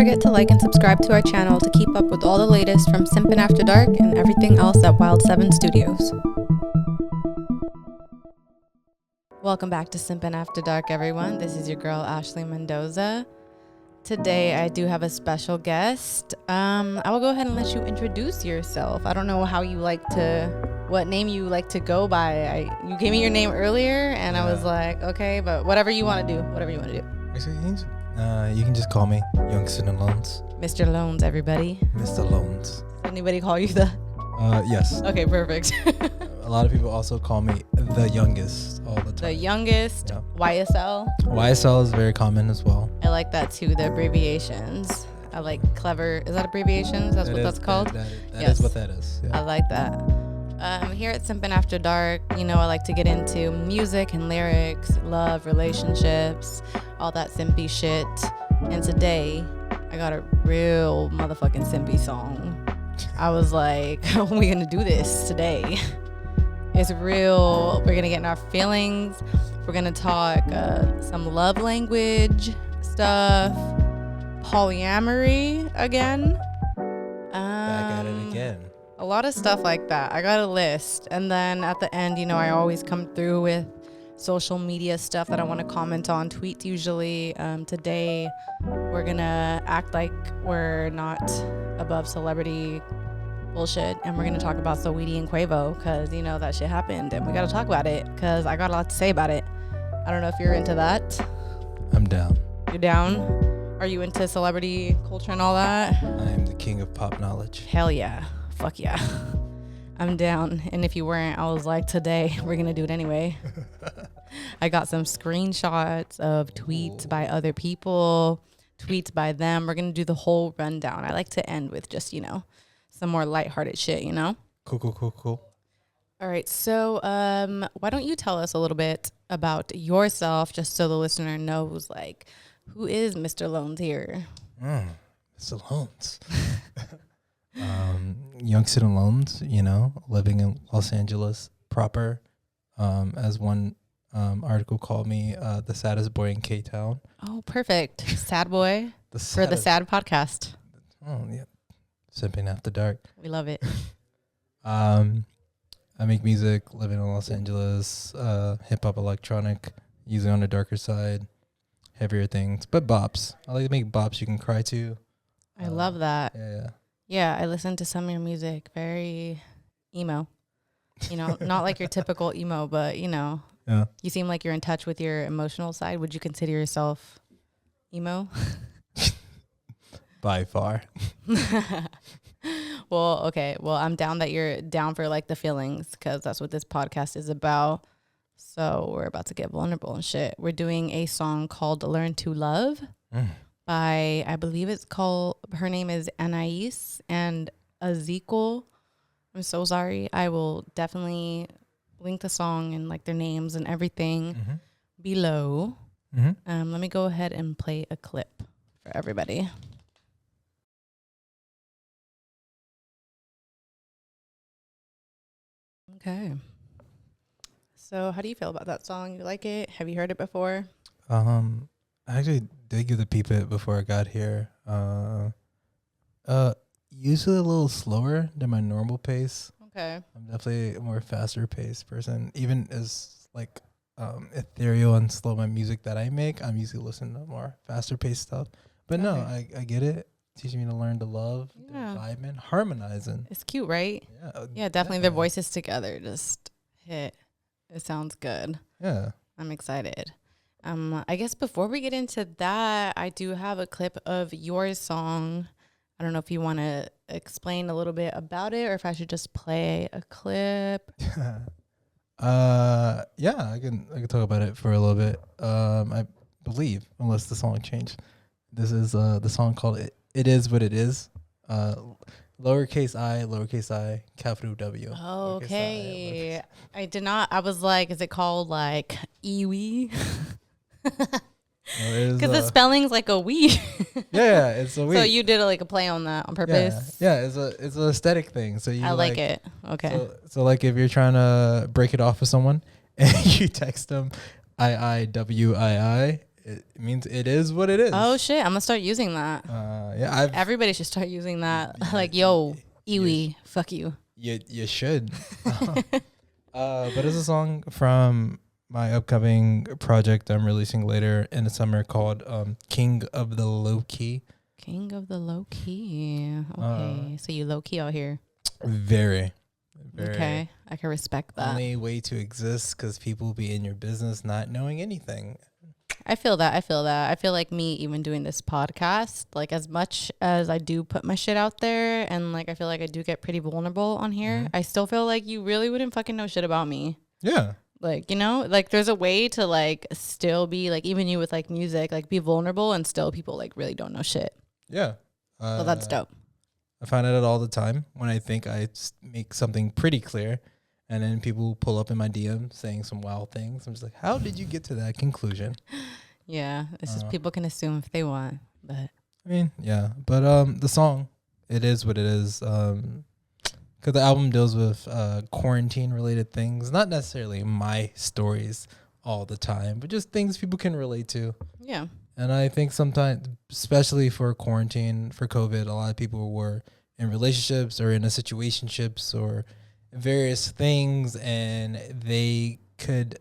forget to like and subscribe to our channel to keep up with all the latest from Simpin After Dark and everything else at Wild 7 Studios. Welcome back to Simpin After Dark, everyone. This is your girl, Ashley Mendoza. Today, I do have a special guest. I will go ahead and let you introduce yourself. I don't know what name you like to go by. You gave me your name earlier, and I was like, okay, but whatever you want to do. You can just call me Youngster Loans. Mr. Loans, everybody. Mr. Loans. Anybody call you that? Yes. Okay, perfect. A lot of people also call me the youngest all the time. The youngest, yeah. YSL. YSL is very common as well. I like that too, the abbreviations. I like clever. Is that abbreviations? That's what that's called? That is what that is. Yeah. I like that. Here at Simpin After Dark, I like to get into music and lyrics, love, relationships, all that simpy shit. And today, I got a real motherfucking simpy song. I was like, how are we gonna do this today? It's real. We're gonna get in our feelings. We're gonna talk some love language stuff, polyamory again. Back at it again. A lot of stuff like that. I got a list. And then at the end, I always come through with social media stuff that I want to comment on, tweets usually. Today, we're going to act like we're not above celebrity bullshit. And we're going to talk about Saweetie and Quavo because, that shit happened. And we got to talk about it because I got a lot to say about it. I don't know if you're into that. I'm down. You're down? Are you into celebrity culture and all that? I am the king of pop knowledge. Hell yeah. Fuck yeah. I'm down. And if you weren't, I was like, today we're gonna do it anyway. I got some screenshots of tweets by other people, tweets by them. We're gonna do the whole rundown. I like to end with just some more lighthearted shit. Cool. All right, so why don't you tell us a little bit about yourself, just so the listener knows, who is Mr. Loans here? Mr. Loans. Youngster Loans, living in Los Angeles proper. As one article called me, the saddest boy in K-Town. Oh, perfect. Sad boy for the sad podcast. Oh, yeah. Simpin After Dark. We love it. I make music, living in Los Angeles, hip-hop, electronic, usually on the darker side, heavier things, but bops. I like to make bops you can cry to. I love that. Yeah. Yeah, I listen to some of your music, very emo. Not like your typical emo, but, Yeah. You seem like you're in touch with your emotional side. Would you consider yourself emo? By far. Well, okay. Well, I'm down that you're down for, the feelings, because that's what this podcast is about. So we're about to get vulnerable and shit. We're doing a song called Learn to Love. By, I believe her name is Anaïs Azekel. I'm so sorry. I will definitely link the song and their names and everything below. Let me go ahead and play a clip for everybody. Okay. So how do you feel about that song? You like it? Have you heard it before? I actually did give the peep it before I got here. Usually a little slower than my normal pace. Okay. I'm definitely a more faster paced person. Even as ethereal and slow my music that I make, I'm usually listening to more faster paced stuff. But no, I get it. Teaching me to learn to love, vibing, harmonizing. It's cute, right? Yeah, definitely. Their voices together just hit. It sounds good. Yeah. I'm excited. I guess before we get into that, I do have a clip of your song. I don't know if you want to explain a little bit about it or if I should just play a clip. Yeah, I can talk about it for a little bit. I believe, unless the song changed. This is the song called It Is What It Is. Lowercase I, capital W. Oh, okay. I did not. I was like, is it called iiWii? Because the spelling's like a we. Yeah, it's a we. So you did a play on that on purpose? Yeah, it's an aesthetic thing. So you I like it. Okay. So if you're trying to break it off with someone and you text them iiWii, It means it is what it is. Oh shit, I'm gonna start using that. Everybody should start using that. Like, yo, iiWii, fuck you. You should. But it's a song from my upcoming project I'm releasing later in the summer called King of the Low Key. King of the Low Key. Okay, so you low key out here. Very. Okay, I can respect that. Only way to exist because people be in your business not knowing anything. I feel that. I feel like me even doing this podcast, like as much as I do put my shit out there and like I feel like I do get pretty vulnerable on here, I still feel like you really wouldn't fucking know shit about me. Yeah. Like, you know, like there's a way to like still be like, even you with like music, like be vulnerable and still people like really don't know shit. Yeah. So that's dope. I find it all the time when I think I make something pretty clear and then people pull up in my DM saying some wild things. I'm just like, how did you get to that conclusion? Yeah. It's just people can assume if they want, but I mean, yeah. But the song, it is what it is. Because the album deals with quarantine related things, not necessarily my stories all the time, but just things people can relate to. Yeah. And I think sometimes, especially for quarantine, for COVID, a lot of people were in relationships or in a situationships or various things, and they could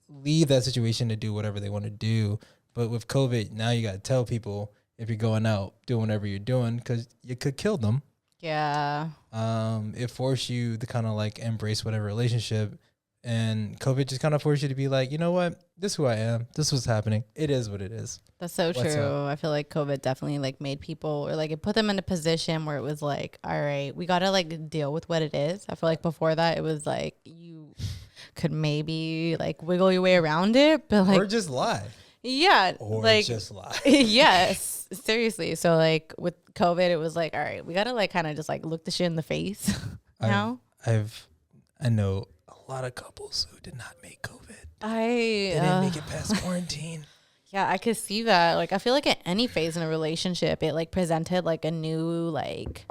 leave that situation to do whatever they want to do. But with COVID, now you got to tell people if you're going out, doing whatever you're doing, because you could kill them. Yeah. It forced you to kind of like embrace whatever relationship. And COVID just kind of forced you to be like, you know what? This is who I am. This is what's happening. It is what it is. That's so true. I feel like COVID definitely like made people, or like it put them in a position where it was like, all right, we got to like deal with what it is. I feel like before that it was like you could maybe like wiggle your way around it, but like, or just lie. Yeah. Or like, just lie. Yes. Seriously. So like with COVID, it was like, all right, we got to like kind of just like look the shit in the face now. I know a lot of couples who did not make COVID. They didn't make it past quarantine. Yeah, I could see that. Like, I feel like at any phase in a relationship, it like presented like a new like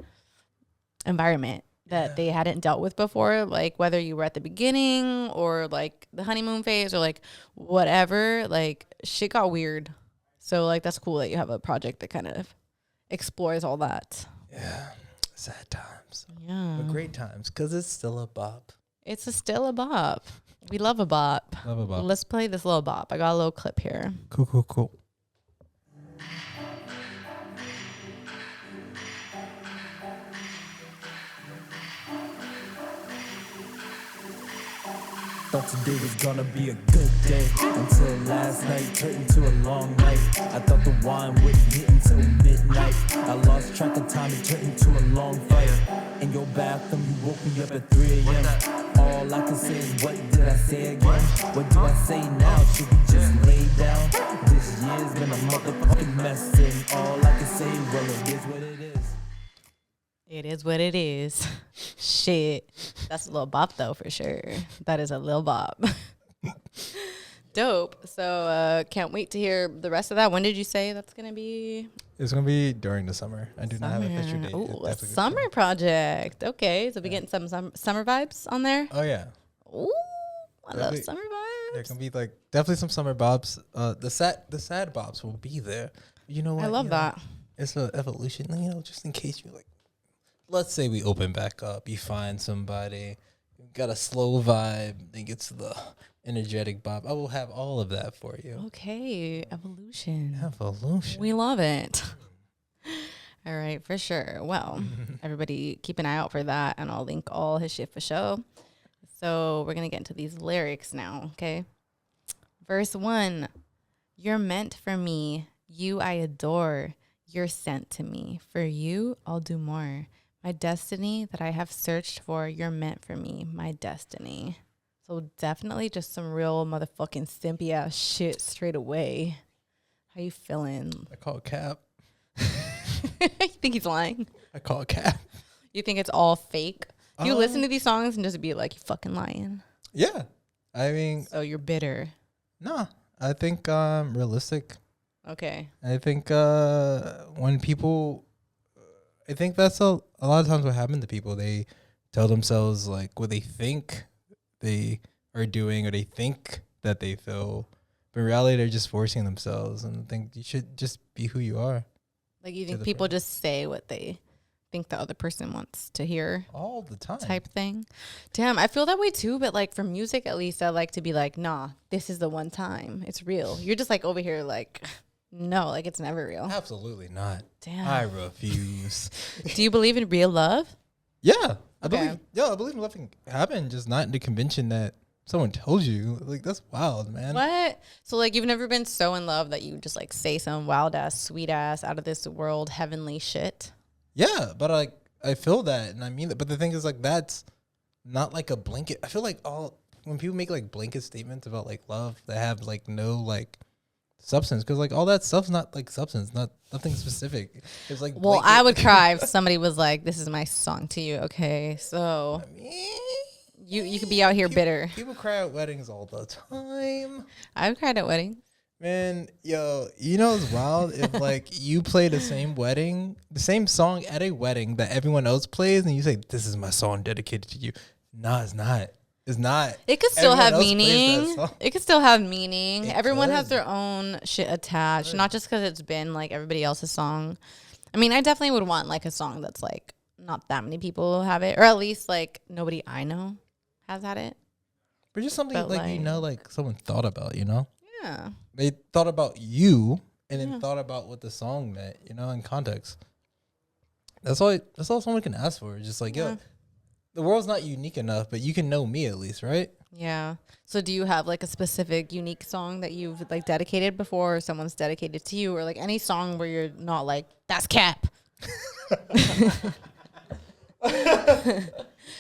environment that they hadn't dealt with before. Like whether you were at the beginning or like the honeymoon phase or like whatever, like shit got weird. So like that's cool that you have a project that kind of explores all that. Yeah, sad times. Yeah, but great times because it's still a bop. It's still a bop. We love a bop. Love a bop. Let's play this little bop. I got a little clip here. Cool. Thought today was gonna be a good day until last night turned into a long night. I thought the wine wouldn't hit until midnight. I lost track of time, it turned into a long fight. In your bathroom, you woke me up at 3 a.m. All I can say is, what did I say again? What do I say now? Should we just lay down? This year's been a motherfucking mess, and all I can say, well, it is what it is. It is what it is. Shit. That's a little bop, though, for sure. That is a little bop. Dope. So can't wait to hear the rest of that. When did you say that's going to be? It's going to be during the summer. I do not have a official date. Ooh, a summer project. Okay. So we getting some summer vibes on there? Oh, yeah. Ooh, I love summer vibes. There can be like definitely some summer bobs. The sad bobs will be there. You know what? I love that. It's an evolution, just in case you like. Let's say we open back up. You find somebody, got a slow vibe, then get to the energetic bob. I will have all of that for you. Okay, evolution. We love it. All right, for sure. Well, everybody keep an eye out for that, and I'll link all his shit for show. So we're going to get into these lyrics now, okay? Verse 1, you're meant for me. You I adore. You're sent to me. For you, I'll do more. My destiny that I have searched for, you're meant for me. My destiny. So definitely just some real motherfucking simpy ass shit straight away. How you feeling? I call it cap. You think he's lying? I call it cap. You think it's all fake? You listen to these songs and just be like, you fucking lying. Yeah. I mean. So you're bitter. No. I think realistic. Okay. I think when people. I think that's a lot of times what happened to people. They tell themselves like what they think they are doing or they think that they feel But in reality, they're just forcing themselves, and I think you should just be who you are. Like, you think people just say what they think the other person wants to hear all the time type thing? Damn, I feel that way too. But like for music, at least I like to be like, nah, this is the one time it's real. You're just like over here like, no, like it's never real. Absolutely not. Damn. I refuse. Do you believe in real love? Yeah, I believe in love can happen, just not in the convention that someone tells you. Like, that's wild, man. What? So like you've never been so in love that you just like say some wild ass, sweet ass, out of this world, heavenly shit? Yeah, but like I feel that, and I mean that. But the thing is, like, that's not like a blanket. I feel like when people make like blanket statements about like love that have like no like substance, because like all that stuff's not like substance, nothing specific. It's like, well, I would cry if somebody was like, "This is my song to you." Okay, so I mean, you could be out here bitter. People cry at weddings all the time. I've cried at weddings. Man, yo, you know it's wild if like you play the same song at a wedding that everyone else plays, and you say, "This is my song dedicated to you." No, it's not. It's not. It could still Everyone have else meaning. It could still have meaning. It Everyone has could. their own shit attached, not just because it's been like everybody else's song. I mean, I definitely would want like a song that's like not that many people have it, or at least like nobody I know has had it. But just something But, like, you know, like someone thought about, you know? Yeah. They thought about you and then thought about what the song meant, you know, in context. That's all someone can ask for. It's just like, yo, the world's not unique enough, but you can know me at least, right? Yeah. So do you have like a specific unique song that you've like dedicated before, or someone's dedicated to you, or like any song where you're not like, that's cap?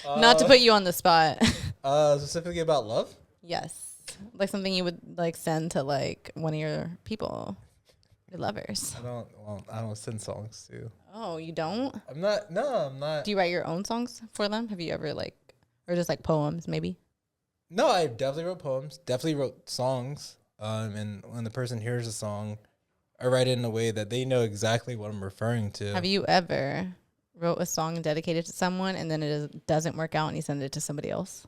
Not to put you on the spot. Specifically about love? Yes. Like something you would like send to like one of your people, your lovers. I don't send songs to. Oh, you don't? I'm not. Do you write your own songs for them? Have you ever like, or just like poems maybe? No, I definitely wrote poems, definitely wrote songs. And when the person hears a song, I write it in a way that they know exactly what I'm referring to. Have you ever wrote a song dedicated to someone and then doesn't work out and you send it to somebody else?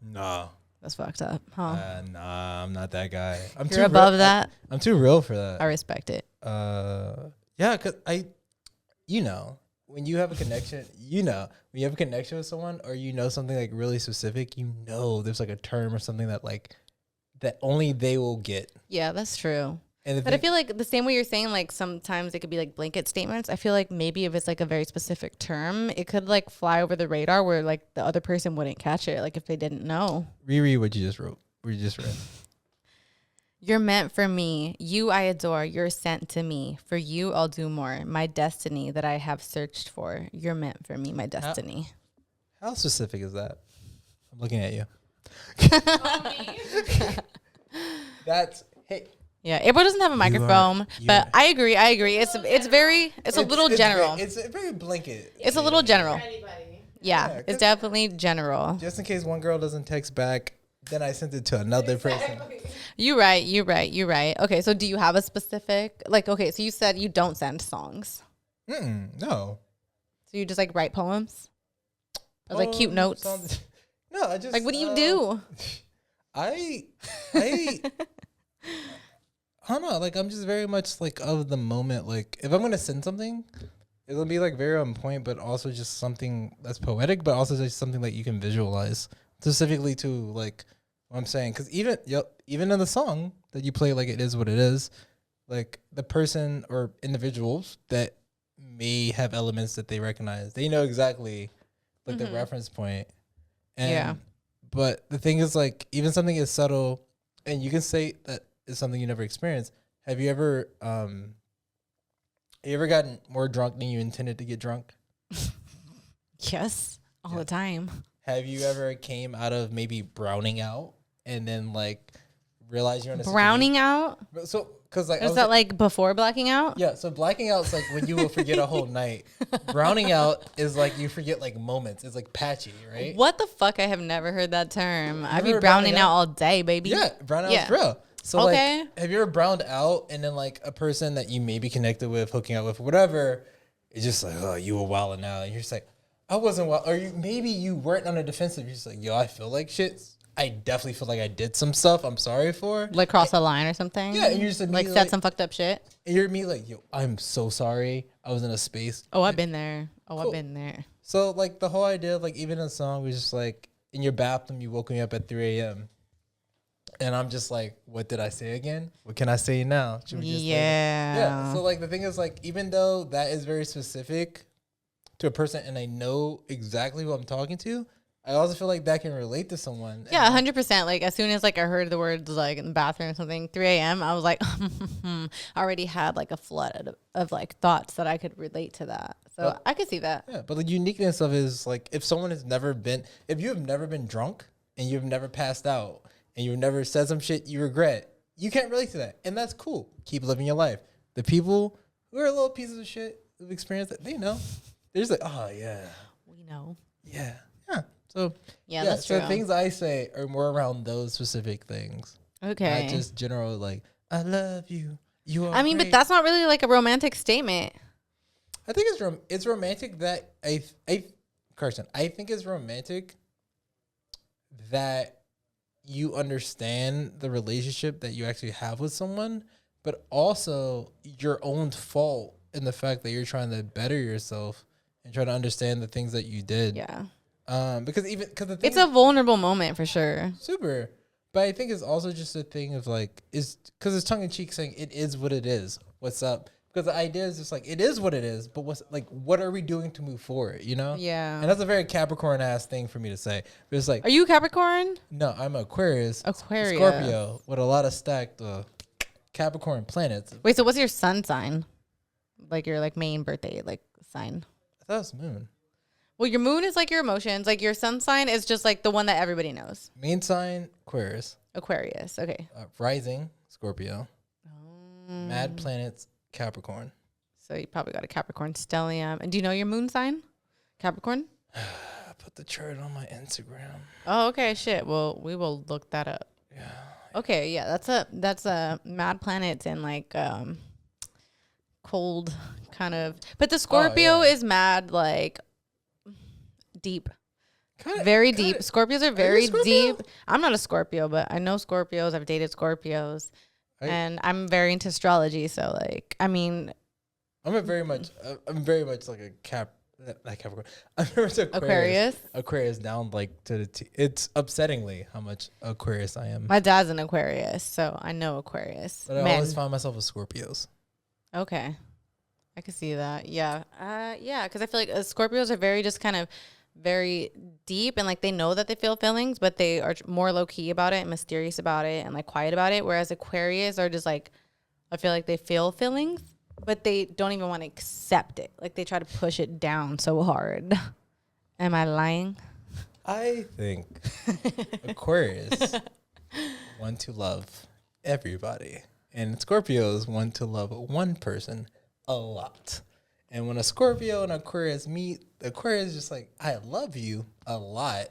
Nah. That's fucked up, huh? Nah, I'm not that guy. You're above that? I'm too real for that. I respect it. Yeah, because you know, when you have a connection, when you have a connection with someone, or you know something like really specific, you know there's like a term or something that like that only they will get. Yeah, that's true. But I feel like the same way you're saying, like sometimes it could be like blanket statements. I feel like maybe if it's like a very specific term, it could like fly over the radar where like the other person wouldn't catch it, like if they didn't know. Reread what you just wrote. What you just read. You're meant for me. You I adore. You're sent to me. For you I'll do more. My destiny that I have searched for. You're meant for me. My destiny. How specific is that? I'm looking at you. That's hey. Yeah, April doesn't have a microphone, but I agree. It's a little general. It's a very blanket. It's a little general. Yeah, it's definitely general. Just in case one girl doesn't text back, then I sent it to another person. You're right. Okay, so do you have a specific, like, okay, so you said you don't send songs. No. So you just like write poems? Or like cute notes? No, I just. Like, what do you do? I don't know. Like, I'm just very much like of the moment. Like, if I'm gonna send something, it'll be like very on point, but also just something that's poetic, but also just something that you can visualize specifically to like what I'm saying. Because even in the song that you play, like It Is What It Is, like the person or individuals that may have elements that they recognize, they know exactly like the reference point. And, but the thing is, like, even something as subtle, and you can say that is something you never experienced. Have you ever gotten more drunk than you intended to get drunk? Yes, all the time. Have you ever came out of maybe browning out and then like realize you're in a browning out? So, because like, is that like before blacking out? Yeah. So blacking out is like when you will forget a whole night. Browning out is like you forget like moments. It's like patchy, right? What the fuck? I have never heard that term. I be browning out all day, baby. Yeah, browning out is real. So okay. Like, have you ever browned out and then like a person that you may be connected with, hooking out with, whatever, it's just like, oh, you were wilding out, and you're just like, I wasn't wild, or maybe you weren't on a defensive. You're just like, yo, I feel like shit's I definitely feel like I did some stuff I'm sorry for. Like cross a line or something. Yeah, and you're just like said some fucked up shit. And you're me like, yo, I'm so sorry. I was in a space. Oh, I've been there. Oh, Cool. I've been there. So like the whole idea of like even a song was just like in your bathroom, you woke me up at 3 a.m. And I'm just like, what did I say again? What can I say now? Should we just yeah. So like the thing is like, even though that is very specific to a person and I know exactly who I'm talking to, I also feel like that can relate to someone. Yeah, 100%. Like as soon as like I heard the words like in the bathroom or something, 3 a.m., I was like, I already had like a flood of like thoughts that I could relate to that. So I could see that. Yeah, but the uniqueness of it is like if someone has never been, if you have never been drunk and you've never passed out and you've never said some shit you regret, you can't relate to that. And that's cool. Keep living your life. The people who are little pieces of shit who've experienced it, they know. They're just like, oh, yeah. We know. Yeah. Yeah. So, yeah, that's true. So things I say are more around those specific things. Okay. Not just general, like, I love you. You are I mean, great. but that's not really like a romantic statement. I think it's romantic that Carson, I think it's romantic that you understand the relationship that you actually have with someone, but also your own fault in the fact that you're trying to better yourself and try to understand the things that you did. Yeah. Because the thing it's a vulnerable moment for sure. Super. But I think it's also just a thing of like, is because it's tongue in cheek saying it is what it is. What's up? Because the idea is just like, it is what it is, but what are we doing to move forward, you know? Yeah. And that's a very Capricorn ass thing for me to say. But it's like, are you Capricorn? No, I'm Aquarius. Scorpio with a lot of stacked Capricorn planets. Wait, so what's your sun sign? Like your like main birthday like sign? I thought it was moon. Well, your moon is like your emotions. Like your sun sign is just like the one that everybody knows. Main sign, Aquarius. Aquarius, okay. Rising, Scorpio. Mad planets, Capricorn. So you probably got a Capricorn stellium. And do you know your moon sign? Capricorn? I put the chart on my Instagram. Oh, okay, shit. Well, we will look that up. Yeah. Okay, yeah, that's a mad planets and like cold kind of. But the Scorpio is mad like deep. Very deep. Scorpios are very deep. I'm not a Scorpio, but I know Scorpios. I've dated Scorpios. And I'm very into astrology, so like, I mean, I'm very much like a Capricorn. I'm very much Aquarius. Aquarius down like to the T. It's upsettingly how much Aquarius I am. My dad's an Aquarius, so I know Aquarius. But I always find myself with Scorpios. Okay, I can see that. Yeah, yeah, because I feel like Scorpios are very just kind of very deep and like they know that they feel feelings, but they are more low key about it and mysterious about it and like quiet about it. Whereas Aquarius are just like, I feel like they feel feelings, but they don't even want to accept it. Like they try to push it down so hard. Am I lying? I think Aquarius want to love everybody, and Scorpios want to love one person a lot. And when a Scorpio and Aquarius meet, the Aquarius is just like, I love you a lot,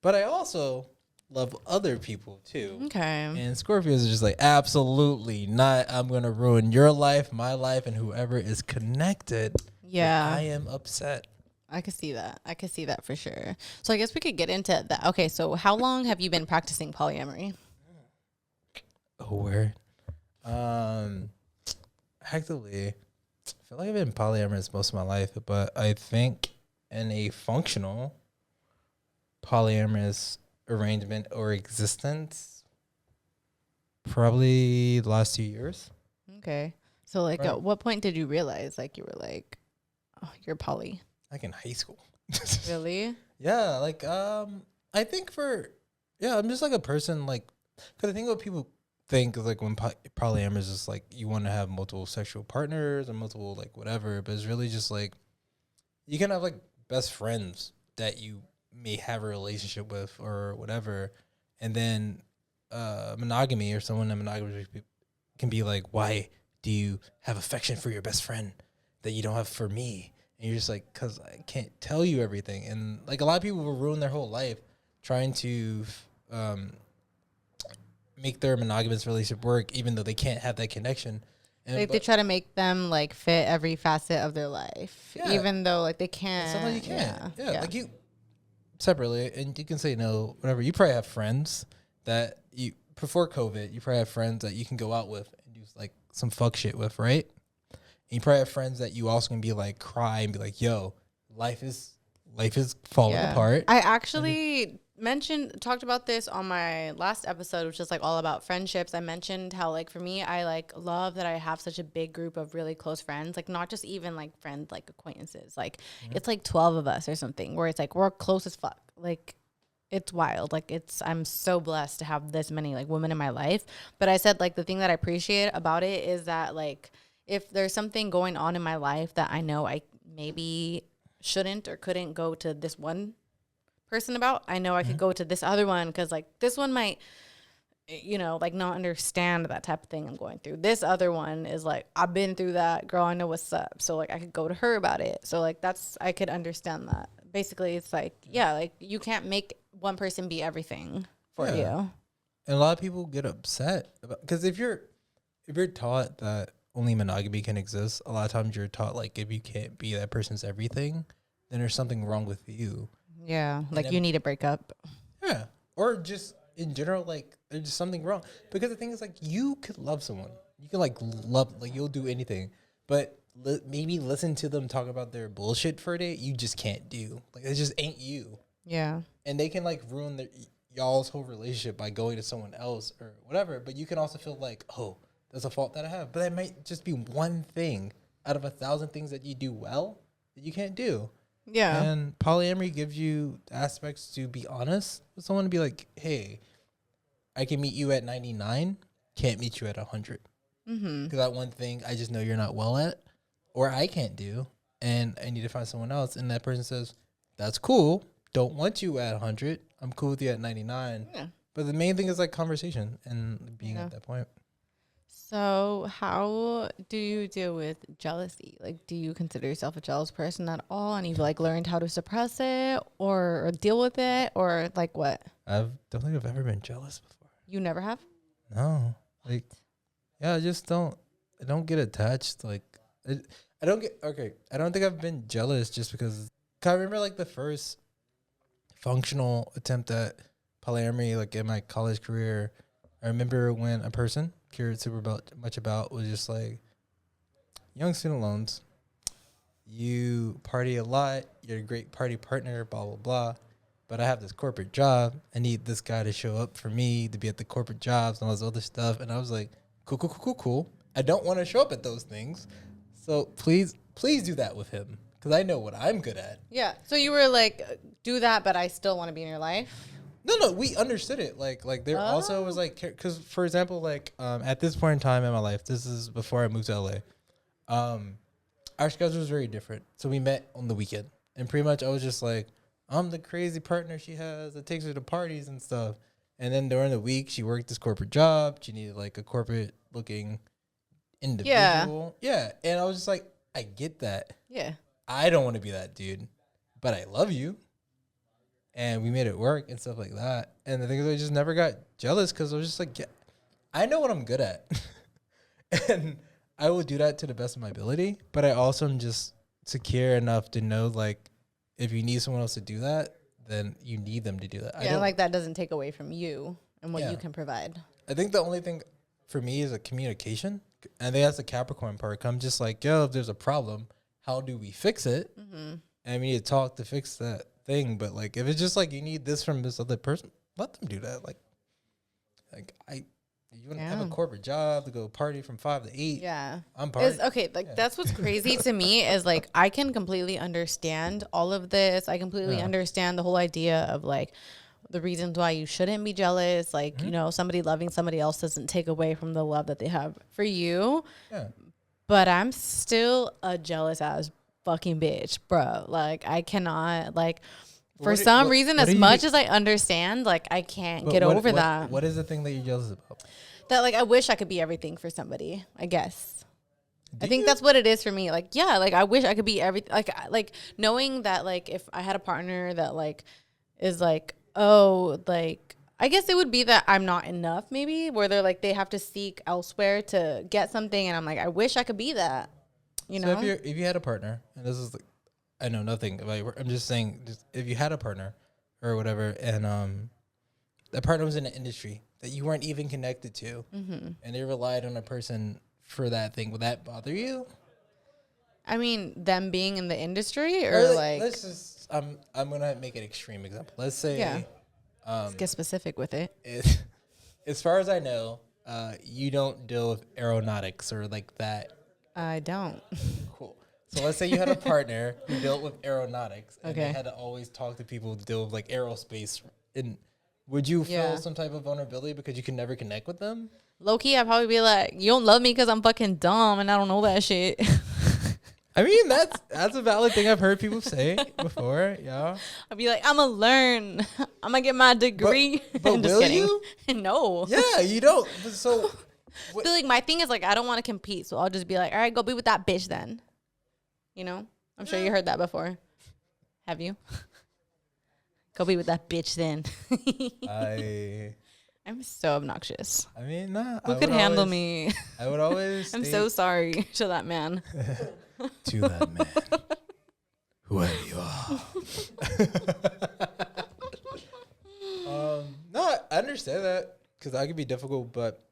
but I also love other people too. Okay. And Scorpios are just like, absolutely not. I'm going to ruin your life, my life, and whoever is connected. Yeah. I am upset. I could see that. I could see that for sure. So I guess we could get into that. Okay, so how long have you been practicing polyamory? Oh, word. Actively, I feel like I've been polyamorous most of my life, but I think in a functional polyamorous arrangement or existence, probably the last 2 years. Okay. So like Right. at what point did you realize like you were like, oh, you're poly? Like in high school. Really? Yeah, like I think I'm just like a person like, because I think what people think is like when polyamorous is just like you want to have multiple sexual partners or multiple like whatever, but it's really just like you can have like best friends that you may have a relationship with or whatever, and then monogamy or someone in monogamy can be like, why do you have affection for your best friend that you don't have for me? And you're just like, because I can't tell you everything. And like a lot of people will ruin their whole life trying to make their monogamous relationship work, even though they can't have that connection. And Like they try to make them like fit every facet of their life, Yeah. even though like they can't. sometimes you can't. Yeah. Like separately, and you can say no, whatever. You probably have friends that you before COVID. You probably have friends that you can go out with and do like some fuck shit with, right? And you probably have friends that you also can be like cry and be like, "Yo, life is falling apart." I actually talked about this on my last episode, which is like all about friendships. I mentioned how like for me, I like love that I have such a big group of really close friends, like not just even like friends, like acquaintances. Like it's like 12 of us or something, where it's like we're close as fuck. Like it's wild. Like I'm so blessed to have this many like women in my life. But I said like the thing that I appreciate about it is that like if there's something going on in my life that I know I maybe shouldn't or couldn't go to this one person about, I know I could go to this other one, because like this one might, you know, like not understand that type of thing I'm going through. This other one is like, I've been through that, girl, I know what's up. So like I could go to her about it. So like I could understand that. Basically it's like, yeah, like you can't make one person be everything for you. And a lot of people get upset about, because if you're taught that only monogamy can exist, a lot of times you're taught like if you can't be that person's everything, then there's something wrong with you. Yeah, like you need to break up. Yeah, or just in general, like there's just something wrong. Because the thing is, like, you could love someone, you can like love, like you'll do anything, but maybe listen to them talk about their bullshit for a day. You just can't do. Like it just ain't you. Yeah, and they can like ruin y'all's whole relationship by going to someone else or whatever. But you can also feel like, oh, that's a fault that I have. But that might just be one thing out of 1,000 things that you do well that you can't do. Yeah. And polyamory gives you aspects to be honest with someone, to be like, hey, I can meet you at 99, can't meet you at 100. Because that one thing I just know you're not well at, or I can't do, and I need to find someone else. And that person says, that's cool, don't want you at 100, I'm cool with you at 99. Yeah. But the main thing is like conversation and being at that point. So how do you deal with jealousy? Like, do you consider yourself a jealous person at all? And you've like learned how to suppress it or deal with it, or like what? I don't think I've ever been jealous before. You never have? No. Like, yeah, I don't get attached. Like, I don't think I've been jealous just because I remember like the first functional attempt at polyamory, like in my college career. I remember when a person cared super much about was just like, young student loans, you party a lot, you're a great party partner, blah, blah, blah. But I have this corporate job. I need this guy to show up for me to be at the corporate jobs and all this other stuff. And I was like, cool. I don't want to show up at those things. So please do that with him, because I know what I'm good at. Yeah. So you were like, do that, but I still want to be in your life? No, we understood it. Like there also was like, because for example, like at this point in time in my life, this is before I moved to LA. Our schedule was very different. So we met on the weekend, and pretty much I was just like, I'm the crazy partner she has that takes her to parties and stuff. And then during the week, she worked this corporate job. She needed like a corporate looking individual. Yeah. And I was just like, I get that. Yeah. I don't want to be that dude, but I love you. And we made it work and stuff like that. And the thing is, I just never got jealous, because I was just like, yeah, I know what I'm good at. And I will do that to the best of my ability. But I also am just secure enough to know, like, if you need someone else to do that, then you need them to do that. Yeah, like that doesn't take away from you and what you can provide. I think the only thing for me is a communication. And that's the Capricorn part. I'm just like, yo, if there's a problem, how do we fix it? Mm-hmm. And we need to talk to fix that thing. But like, if it's just like you need this from this other person, let them do that. Like you want to have a corporate job to go party from 5 to 8. Yeah, I'm partying. That's what's crazy to me is like I can completely understand all of this. I completely understand the whole idea of like the reasons why you shouldn't be jealous. Like, you know, somebody loving somebody else doesn't take away from the love that they have for you. Yeah. But I'm still a jealous ass fucking bitch, bro. Like I cannot, like, for some reason, as much as I understand, like I can't get over that. What is the thing that you're jealous about? That like I wish I could be everything for somebody, I guess. I think that's what it is for me. Like, yeah, like I wish I could be everything. Like knowing that like if I had a partner that like is like, oh, like I guess it would be that I'm not enough, maybe, where they're like they have to seek elsewhere to get something, and I'm like, I wish I could be that. You know? If you had a partner, and this is like, I know nothing about you, I'm just saying, if you had a partner or whatever, and that partner was in an industry that you weren't even connected to, and they relied on a person for that thing, would that bother you? I mean, them being in the industry, or like let's just I'm gonna make an extreme example. Let's say, let's get specific with it. As far as I know, you don't deal with aeronautics or like that. I don't. Cool. So let's say you had a partner who dealt with aeronautics, and Okay. they had to always talk to people who deal with like aerospace. And would you feel some type of vulnerability because you can never connect with them? Low key, I'd probably be like, you don't love me because I'm fucking dumb and I don't know that shit. I mean, that's a valid thing I've heard people say before. Yeah. I'd be like, I'm gonna learn. I'm gonna get my degree. But Just will kidding. you? No. Yeah, you don't. So, But like my thing is like I don't want to compete, so I'll just be like, all right, go be with that bitch then. You know, I'm sure you heard that before. Have you? Go be with that bitch then. I'm so obnoxious. I mean, nah. Who could handle me? I would always. I'm so sorry to that man. To that man, whoever you are. No, I understand that because that could be difficult. But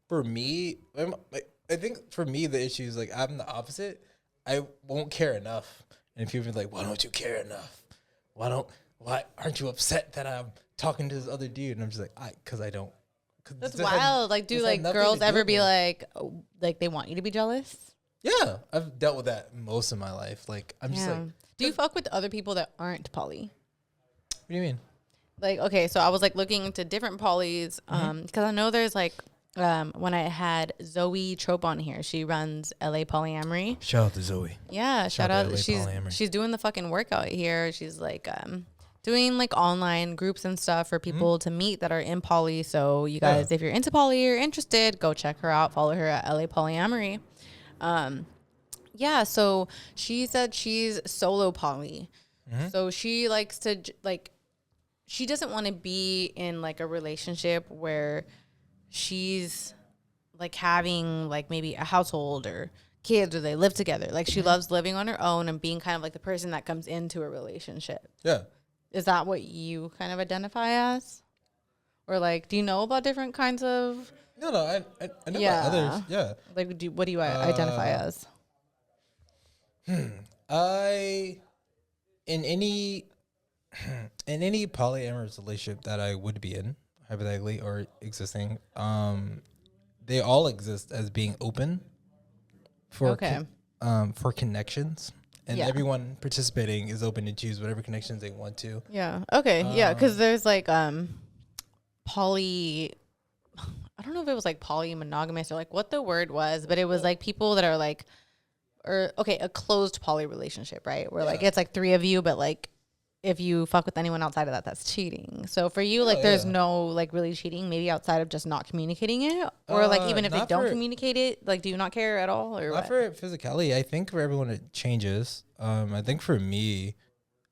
for me, I think for me the issue is like I'm the opposite. I won't care enough, and people be like, "Why don't you care enough? Why aren't you upset that I'm talking to this other dude?" And I'm just like, because I don't. That's wild. Like, do like girls ever be like, oh, like they want you to be jealous? Yeah, I've dealt with that most of my life. Like, I'm just like, do you fuck with other people that aren't poly? What do you mean? Like, okay, so I was like looking into different polys, because I know there's like, when I had Zoe Trope on here, she runs LA Polyamory. Shout out to Zoe. Yeah, shout out. LA Polyamory. She's doing the fucking workout here. She's like doing like online groups and stuff for people to meet that are in poly. So you guys, if you're into poly or interested, go check her out. Follow her at LA Polyamory. Yeah, so she said she's solo poly. So she likes to like, she doesn't want to be in like a relationship where she's like having like maybe a household or kids or they live together. Like she loves living on her own and being kind of like the person that comes into a relationship. Yeah. Is that what you kind of identify as? Or like, do you know about different kinds of? No, I know about others. Yeah. Like, what do you identify as? In any polyamorous relationship that I would be in, hypothetically or existing, they all exist as being open for for connections, and everyone participating is open to choose whatever connections they want to. Yeah. Okay. Yeah, because there's like poly. I don't know if it was like polymonogamous or like what the word was, but it was like people that are like, a closed poly relationship, right? Where like it's like 3 of you, but like if you fuck with anyone outside of that, that's cheating. So for you, like there's no like really cheating, maybe outside of just not communicating it, or like even if they don't communicate it, like do you not care at all, or not for physicality? I think for everyone it changes. I think for me,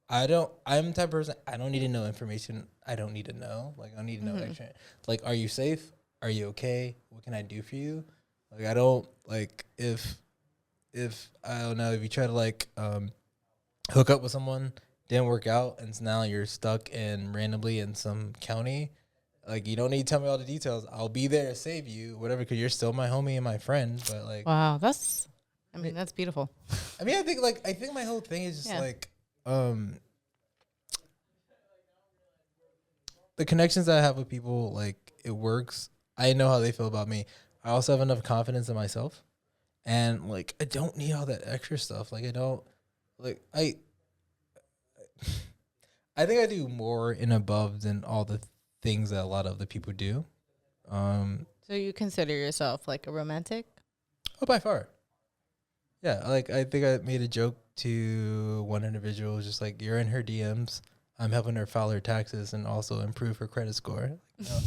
I'm the type of person, I don't need to know information I don't need to know. Like I need to know extra. Like, are you safe? Are you okay? What can I do for you? Like I don't like if I don't know, if you try to like hook up with someone, didn't work out, and so now you're stuck in randomly in some county, like you don't need to tell me all the details. I'll be there to save you, whatever, because you're still my homie and my friend. But like, wow, that's beautiful. I mean, I think my whole thing is just like the connections that I have with people, like it works. I know how they feel about me. I also have enough confidence in myself. And like I don't need all that extra stuff. Like I don't like I think I do more and above than all the things that a lot of the people do. So you consider yourself like a romantic? Oh, by far. Yeah, like I think I made a joke to one individual, just like, you're in her DMs. I'm helping her file her taxes and also improve her credit score. You know,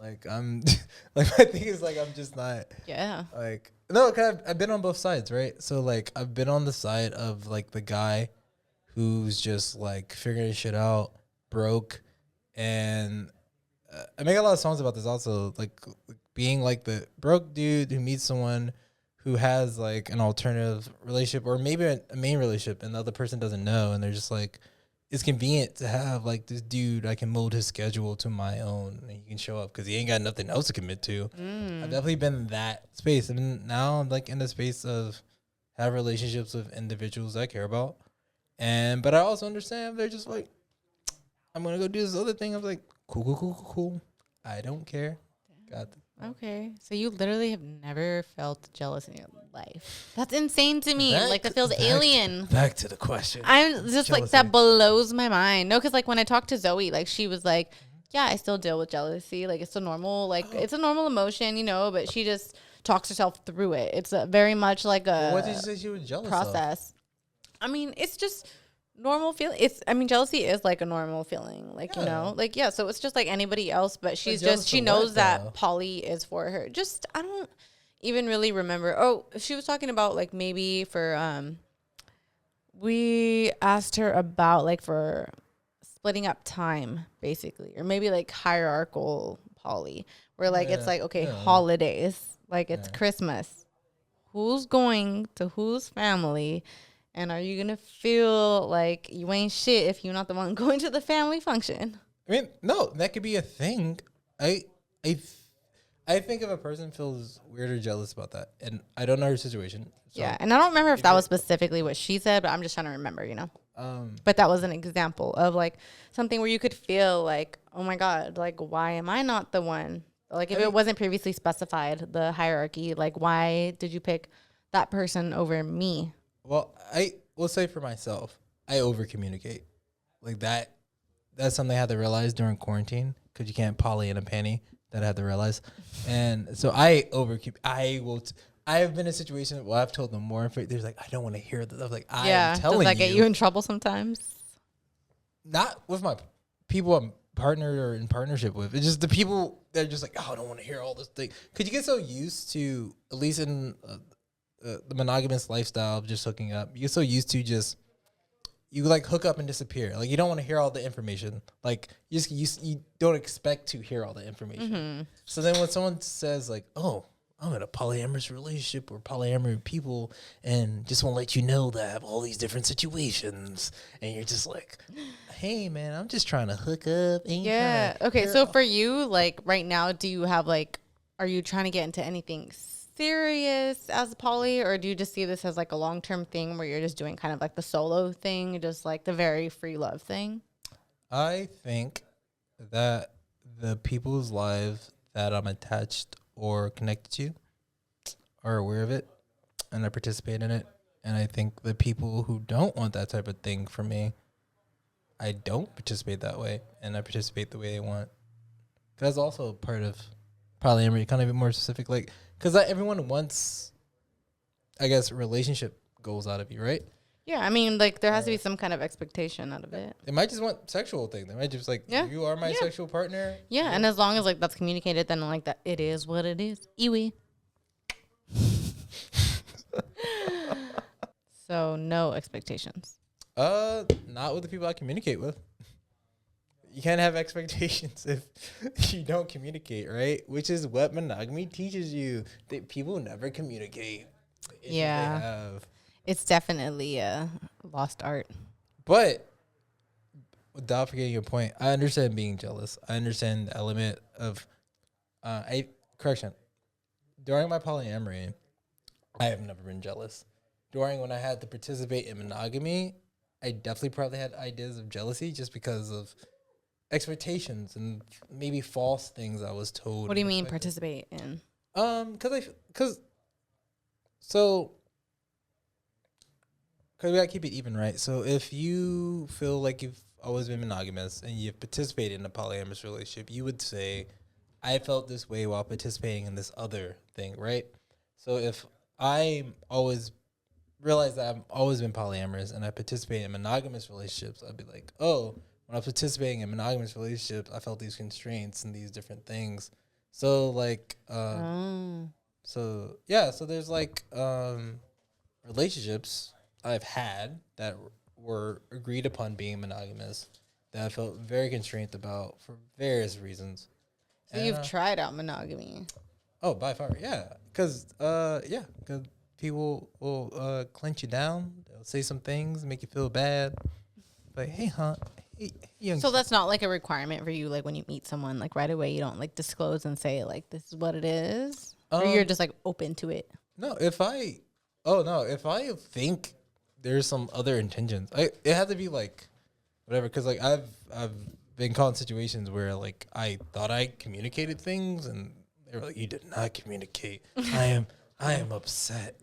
like I'm like my thing is like I'm just not like no, cause I've been on both sides, right? So like I've been on the side of like the guy who's just like figuring his shit out, broke, and I make a lot of songs about this also, like being like the broke dude who meets someone who has like an alternative relationship or maybe a main relationship and the other person doesn't know, and they're just like, it's convenient to have like this dude I can mold his schedule to my own, and he can show up because he ain't got nothing else to commit to. I've definitely been in that space, and now I'm like in the space of have relationships with individuals I care about, but I also understand they're just like, I'm gonna go do this other thing. I'm like, cool. I don't care. Got Okay, so you literally have never felt jealous in your life. That's insane to me. That feels alien. Back to the question. I'm just like, that blows my mind. No, because like when I talked to Zoe, like she was like, yeah, I still deal with jealousy. Like it's a normal, it's a normal emotion, but she just talks herself through it. It's very much like a what did you say she was jealous process. Of? I mean, it's just normal feeling. Jealousy is like a normal feeling, so it's just like anybody else, but she knows that poly is for her. Just, I don't even really remember. Oh, she was talking about like maybe for, we asked her about like for splitting up time basically, or maybe like hierarchical poly where like, it's like, okay, holidays, like it's Christmas. Who's going to whose family? And are you going to feel like you ain't shit if you're not the one going to the family function? I mean, no, that could be a thing. I think if a person feels weird or jealous about that, and I don't know her situation. So yeah, and I don't remember if that was specifically what she said, but I'm just trying to remember, But that was an example of like something where you could feel like, oh my God, like why am I not the one? Like if it wasn't previously specified, the hierarchy, like why did you pick that person over me? Well, I will say for myself, I over communicate. Like that's something I had to realize during quarantine because you can't poly in a panty. That I had to realize. And so I have been in a situation where I've told them more. There's like, I don't want to hear this. I was like, I'm telling you. Does that get you in trouble sometimes? Not with my people I'm partnered or in partnership with. It's just the people that are just like, oh, I don't want to hear all this thing. Because you get so used to, at least in the monogamous lifestyle of just hooking up, you get so used to just, you like hook up and disappear. Like you don't want to hear all the information. Like you don't expect to hear all the information. Mm-hmm. So then when someone says like, oh, I'm in a polyamorous relationship or polyamory people and just want to let you know that I have all these different situations. And you're just like, hey man, I'm just trying to hook up. Yeah. Okay. So for you, like right now, do you have like, are you trying to get into anything serious as a poly, or do you just see this as like a long-term thing where you're just doing kind of like the solo thing, just like the very free love thing? I think that the people's lives that I'm attached or connected to are aware of it and I participate in it. And I think the people who don't want that type of thing from me, I don't participate that way and I participate the way they want. That's also part of polyamory, kind of be more specific, like, because everyone wants, I guess, relationship goals out of you, right? Yeah, I mean, like, there has to be some kind of expectation out of it. They might just want sexual thing. They might just like, you are my sexual partner. Yeah, and as long as, like, that's communicated, then, like, that it is what it is. iiWii. So, no expectations. Not with the people I communicate with. You can't have expectations if you don't communicate, right? Which is what monogamy teaches you. That people never communicate. Yeah. It's definitely a lost art. But without forgetting your point, I understand being jealous. I understand the element of during my polyamory, I have never been jealous. During when I had to participate in monogamy, I definitely probably had ideas of jealousy just because of expectations and maybe false things I was told. What do you mean participate in? Because we gotta keep it even, right? So if you feel like you've always been monogamous and you've participated in a polyamorous relationship, you would say, I felt this way while participating in this other thing, right? So if I always realize that I've always been polyamorous and I participate in monogamous relationships, I'd be like, oh, when I was participating in monogamous relationships, I felt these constraints and these different things. So like, so there's like relationships I've had that were agreed upon being monogamous that I felt very constrained about for various reasons. So you've tried out monogamy? Oh, by far, yeah. Because people will clench you down. They'll say some things, make you feel bad. Like, hey, huh? Hey, young. So that's not like a requirement for you, like when you meet someone, like right away, you don't like disclose and say like this is what it is, or you're just like open to it. No, if I think there's some other intentions, it had to be like whatever. Because like I've been caught in situations where like I thought I communicated things, and they were like, "You did not communicate. I am upset.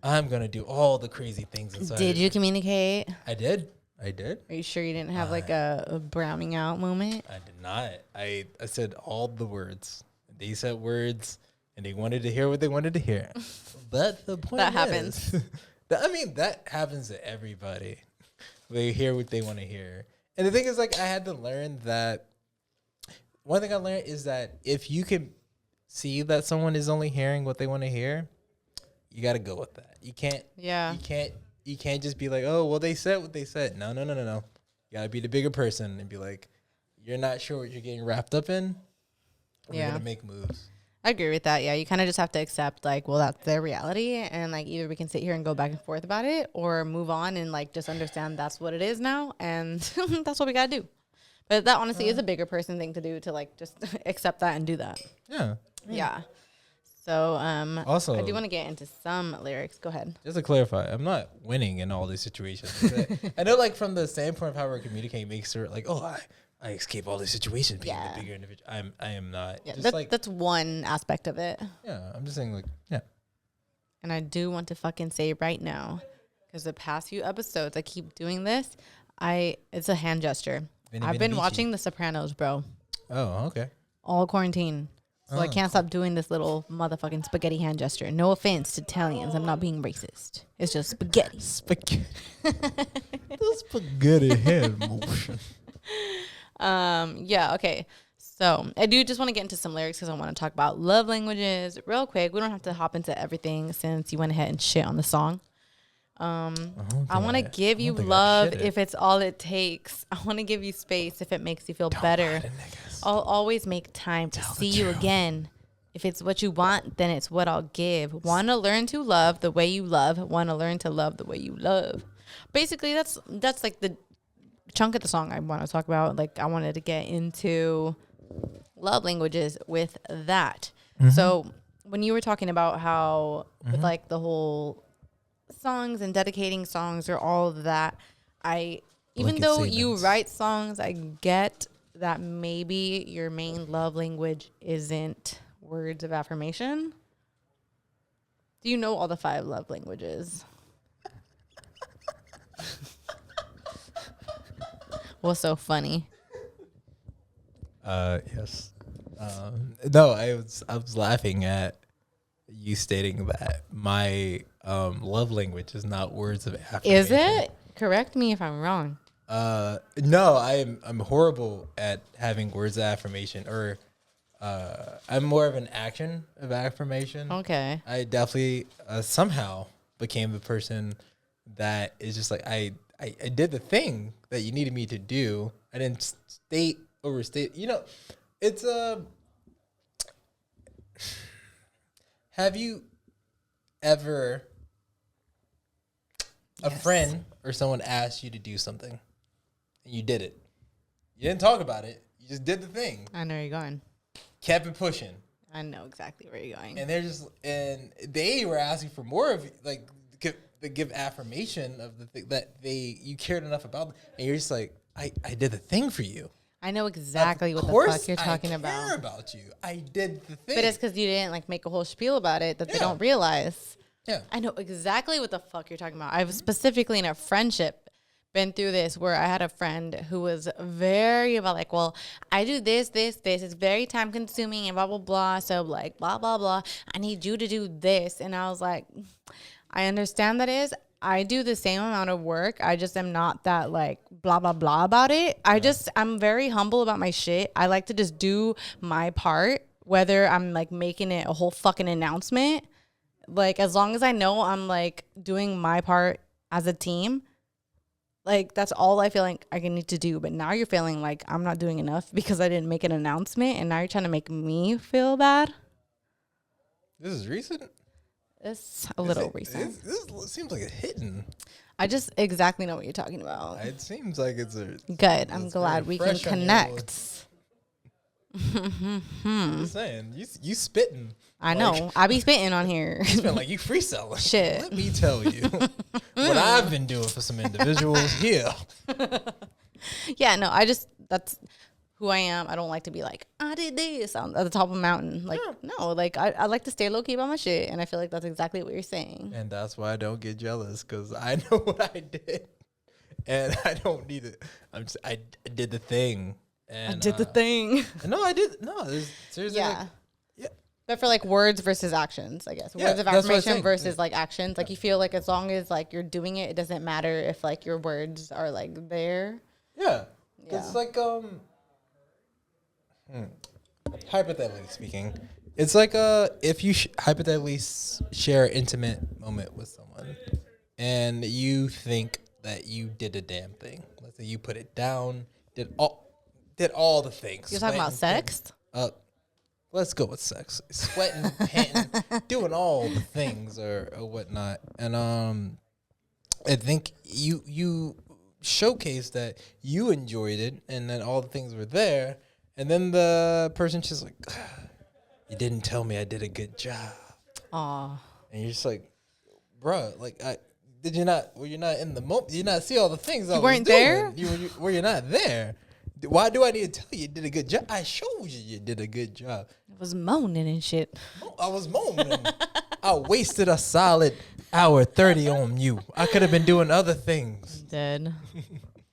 I'm gonna do all the crazy things inside." Did you communicate? I did. Are you sure you didn't have like a browning out moment? I did not. I said all the words. They said words, and they wanted to hear what they wanted to hear. But the point that happens. That happens to everybody. They hear what they want to hear. And the thing is, like, I had to learn that. One thing I learned is that if you can see that someone is only hearing what they want to hear, you got to go with that. You can't. Yeah. You can't just be like, oh, well, they said what they said. No. You got to be the bigger person and be like, you're not sure what you're getting wrapped up in. We're going to make moves. I agree with that. Yeah, you kind of just have to accept, like, well, that's their reality. And, like, either we can sit here and go back and forth about it or move on and, like, just understand that's what it is now. And that's what we got to do. But that honestly is a bigger person thing to do, to, like, just accept that and do that. Yeah. So, also, I do want to get into some lyrics. Go ahead. Just to clarify, I'm not winning in all these situations. I know, like, from the standpoint of how we're communicating, makes her like, oh, I escape all these situations being the bigger individual. I am not. Yeah, just that's one aspect of it. Yeah, I'm just saying, like, yeah. And I do want to fucking say right now, because the past few episodes, I keep doing this. It's a hand gesture. I've been watching The Sopranos, bro. Oh, okay. All quarantine. So I can't stop doing this little motherfucking spaghetti hand gesture. No offense to Italians. I'm not being racist. It's just spaghetti. The spaghetti hand motion. Yeah, okay. So I do just want to get into some lyrics because I want to talk about love languages real quick. We don't have to hop into everything since you went ahead and shit on the song. I want to give you love if it's all it takes. I want to give you space if it makes you feel better. I'll always make time to see you again. If it's what you want, then it's what I'll give. Want to learn to love the way you love. Want to learn to love the way you love. Basically, that's like the chunk of the song I want to talk about. Like, I wanted to get into love languages with that. Mm-hmm. So when you were talking about how with like the whole songs and dedicating songs or all of that, even though you write songs, I get that maybe your main love language isn't words of affirmation. Do you know all the 5 love languages? What's so funny? Yes. No, I was laughing at you stating that my love language is not words of affirmation. Is it? Correct me if I'm wrong. No, I'm horrible at having words of affirmation, or I'm more of an action of affirmation. Okay. I definitely somehow became the person that is just like, I did the thing that you needed me to do. I didn't overstate. You know, it's have you ever a friend or someone asked you to do something and you did it? You didn't talk about it. You just did the thing. I know where you're going. Kept it pushing. I know exactly where you're going. And they were asking for more of, like, give affirmation of the thing that you cared enough about, and you're just like, I did the thing for you. I know exactly what the fuck you're talking about. I care about you. I did the thing. But it's because you didn't like make a whole spiel about it that they don't realize. Yeah. I know exactly what the fuck you're talking about. I've specifically in a friendship been through this where I had a friend who was very about like, well, I do this. It's very time consuming and blah, blah, blah. So like, blah, blah, blah. I need you to do this. And I was like, I understand that is. I do the same amount of work. I just am not that like blah, blah, blah about it. I'm very humble about my shit. I like to just do my part, whether I'm like making it a whole fucking announcement. Like, as long as I know I'm like doing my part as a team, like that's all I feel like I need to do. But now you're feeling like I'm not doing enough because I didn't make an announcement, and now you're trying to make me feel bad. This is recent? It's a little recent. This seems like it's hidden. I just exactly know what you're talking about. It seems like it's good. I'm glad we can connect. I'm just saying, you spitting. I know. I be spitting on here. It's been like you freestyling. Shit. Let me tell you what I've been doing for some individuals here. Yeah, no, that's who I am. I don't like to be like, I did this at the top of a mountain. Like, no, like I like to stay low key about my shit. And I feel like that's exactly what you're saying. And that's why I don't get jealous, because I know what I did. And I don't need it. I did the thing. And, I did the thing. No, I did. No, there's seriously. Yeah. Like, yeah. But for like words versus actions, I guess. Words of affirmation versus like actions. Like you feel like as long as like you're doing it, it doesn't matter if like your words are like there. Yeah. It's like, hypothetically speaking, it's like if you hypothetically share an intimate moment with someone and you think that you did a damn thing. Let's say you put it down, did all the things. You're talking about sex? Let's go with sex. Sweating, panting, doing all the things or whatnot. And I think you showcased that you enjoyed it and that all the things were there. And then the person's just like, you didn't tell me I did a good job. Aw. And you're just like, bruh, like, were you not in the moment? Did you not see all the things I was weren't doing? there? Were you not there? Why do I need to tell you did a good job? I showed you did a good job. I was moaning and shit. I was moaning. I wasted a solid hour 30 on you. I could have been doing other things. Dead.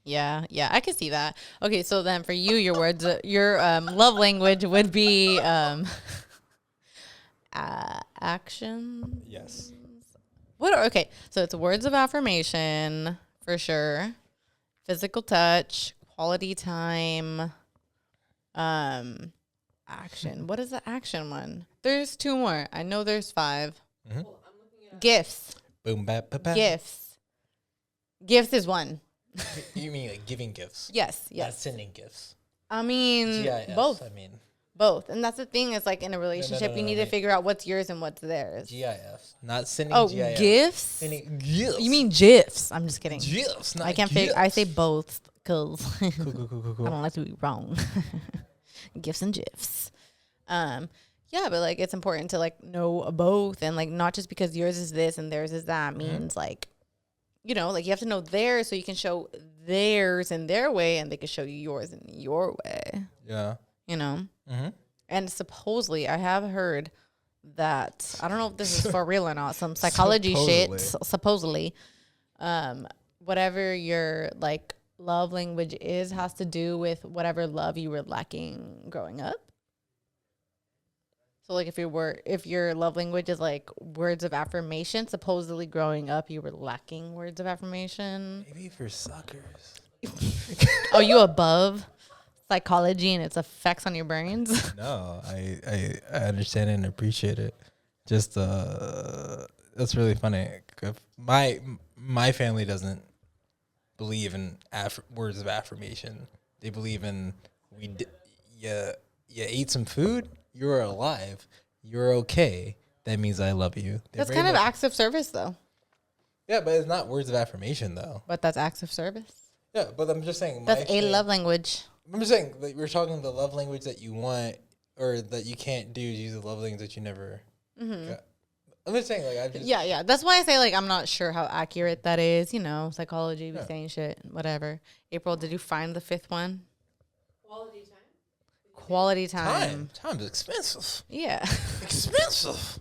Yeah, I can see that. Okay, so then for you, your words, your love language would be action. Yes. Okay, so it's words of affirmation for sure, physical touch, quality time, action. What is the action one? There's 2 more. I know there's 5. Mm-hmm. Gifts. Boom, bap, bap, bap. Gifts. Gifts is 1. You mean like giving gifts? Yes. Not sending gifts. I mean, GIFs, both. Both. And that's the thing is like in a relationship, you need to figure out what's yours and what's theirs. GIFs. Not sending GIFs. Gifts? Sending gifts. You mean GIFs. I'm just kidding. GIFs, not I can't gifts. I say both because Cool. I don't like to be wrong. Gifts and GIFs. Yeah, but like it's important to like know both and like not just because yours is this and theirs is that means like, you know, like you have to know theirs so you can show theirs in their way and they can show you yours in your way. Yeah. You know? Mm-hmm. And supposedly, I have heard that, I don't know if this is for real or not, some psychology shit, supposedly, whatever your like love language is has to do with whatever love you were lacking growing up. So like if your love language is like words of affirmation, supposedly growing up you were lacking words of affirmation. Maybe for suckers. Are you above psychology and its effects on your brains? No, I understand it and appreciate it. Just that's really funny. My family doesn't believe in words of affirmation. They believe in you ate some food, you're alive, you're okay. That means I love you. That's kind of acts of service though. Yeah, but it's not words of affirmation though. But that's acts of service. Yeah, but I'm just saying. That's a love language. I'm just saying, like, we're talking the love language that you want or that you can't do. Use the love language that you never got. I'm just saying, like, Yeah. That's why I say, like, I'm not sure how accurate that is. You know, psychology, be saying shit, whatever. April, did you find the 5th one? Quality time. Time's expensive. Yeah. Expensive.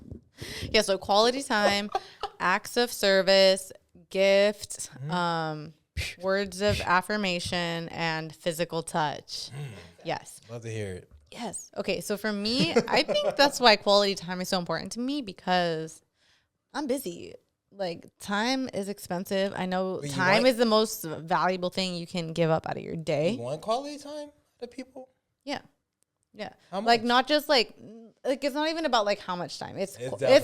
Yeah, so quality time, acts of service, gifts, words of affirmation, and physical touch. Yes. Love to hear it. Yes. Okay, so for me, I think that's why quality time is so important to me because I'm busy. Like, time is expensive. I know time is the most valuable thing you can give up out of your day. You want quality time to people? Yeah. Yeah. Like, not just like it's not even about like how much time. It's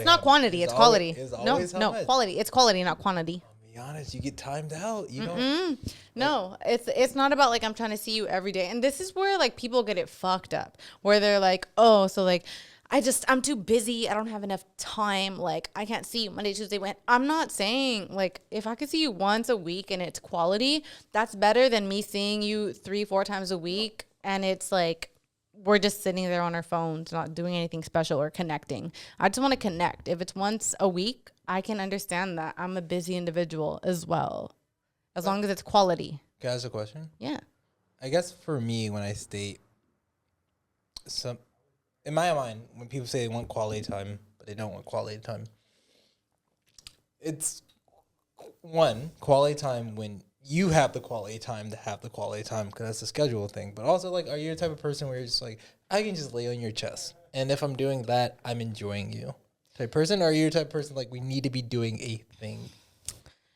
not quantity, it's quality. No, quality. It's quality, not quantity. Be honest, you get timed out. You don't. No, it's not about like I'm trying to see you every day. And this is where like people get it fucked up. Where they're like, oh, so like I'm too busy. I don't have enough time. Like, I can't see you Monday, Tuesday, Wednesday. I'm not saying, like, if I could see you once a week and it's quality, that's better than me seeing you 3-4 times a week. And it's like, we're just sitting there on our phones, not doing anything special or connecting. I just want to connect. If it's once a week, I can understand that. I'm a busy individual as well, as long as it's quality. Can I ask a question? Yeah. I guess for me, when I state in my mind, when people say they want quality time, but they don't want quality time, it's quality time when you have the quality time to have the quality time, because that's a schedule thing. But also, like, are you the type of person where you're just like, I can just lay on your chest, and if I'm doing that, I'm enjoying you type person? Or are you the type of person like, we need to be doing a thing?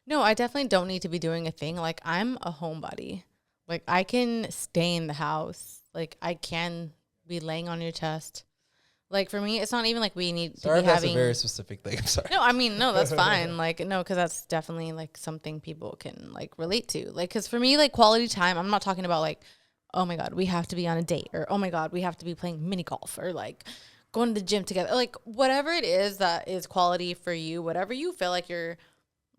No, I definitely don't need to be doing a thing. Like, I'm a homebody. Like, I can stay in the house. Like, I can be laying on your chest. Like, for me, it's not even like we need to be that's having... a very specific thing. I'm sorry. No, I mean, no, that's fine. Like, no, because that's definitely, like, something people can, like, relate to. Like, because for me, like, quality time, I'm not talking about, like, oh, my God, we have to be on a date. Or, oh, my God, we have to be playing mini golf. Or, like, going to the gym together. Like, whatever it is that is quality for you, whatever you feel like you're,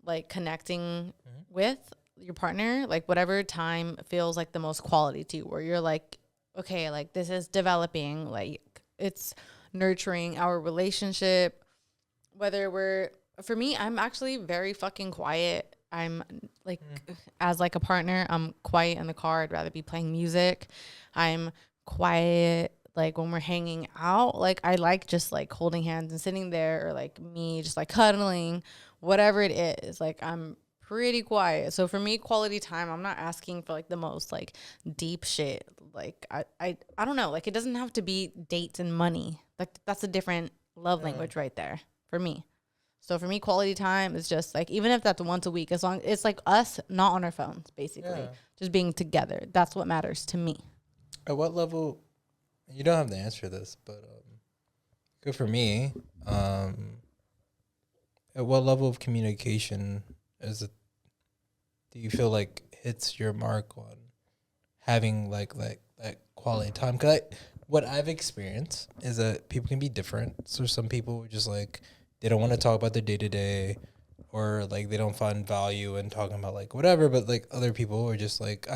like, connecting with your partner, like, whatever time feels like the most quality to you, where you're like, okay, like, this is developing, like, it's nurturing our relationship. For me, I'm actually very fucking quiet. I'm like, as like a partner, I'm quiet in the car. I'd rather be playing music. I'm quiet, like, when we're hanging out. Like, I like just like holding hands and sitting there, or like me just like cuddling, whatever it is. Like, I'm pretty quiet. So for me, quality time, I'm not asking for like the most like deep shit. Like, I don't know. Like, it doesn't have to be dates and money. Like, that's a different love language right there for me. So for me, quality time is just like, even if that's once a week, as long it's like us not on our phones, basically, just being together. That's what matters to me. At what level? You don't have to answer this, but good for me. At what level of communication do you feel like hits your mark on having like that quality time? Because what I've experienced is that people can be different. So some people are just like, they don't want to talk about their day-to-day, or like they don't find value in talking about like whatever. But like other people are just like,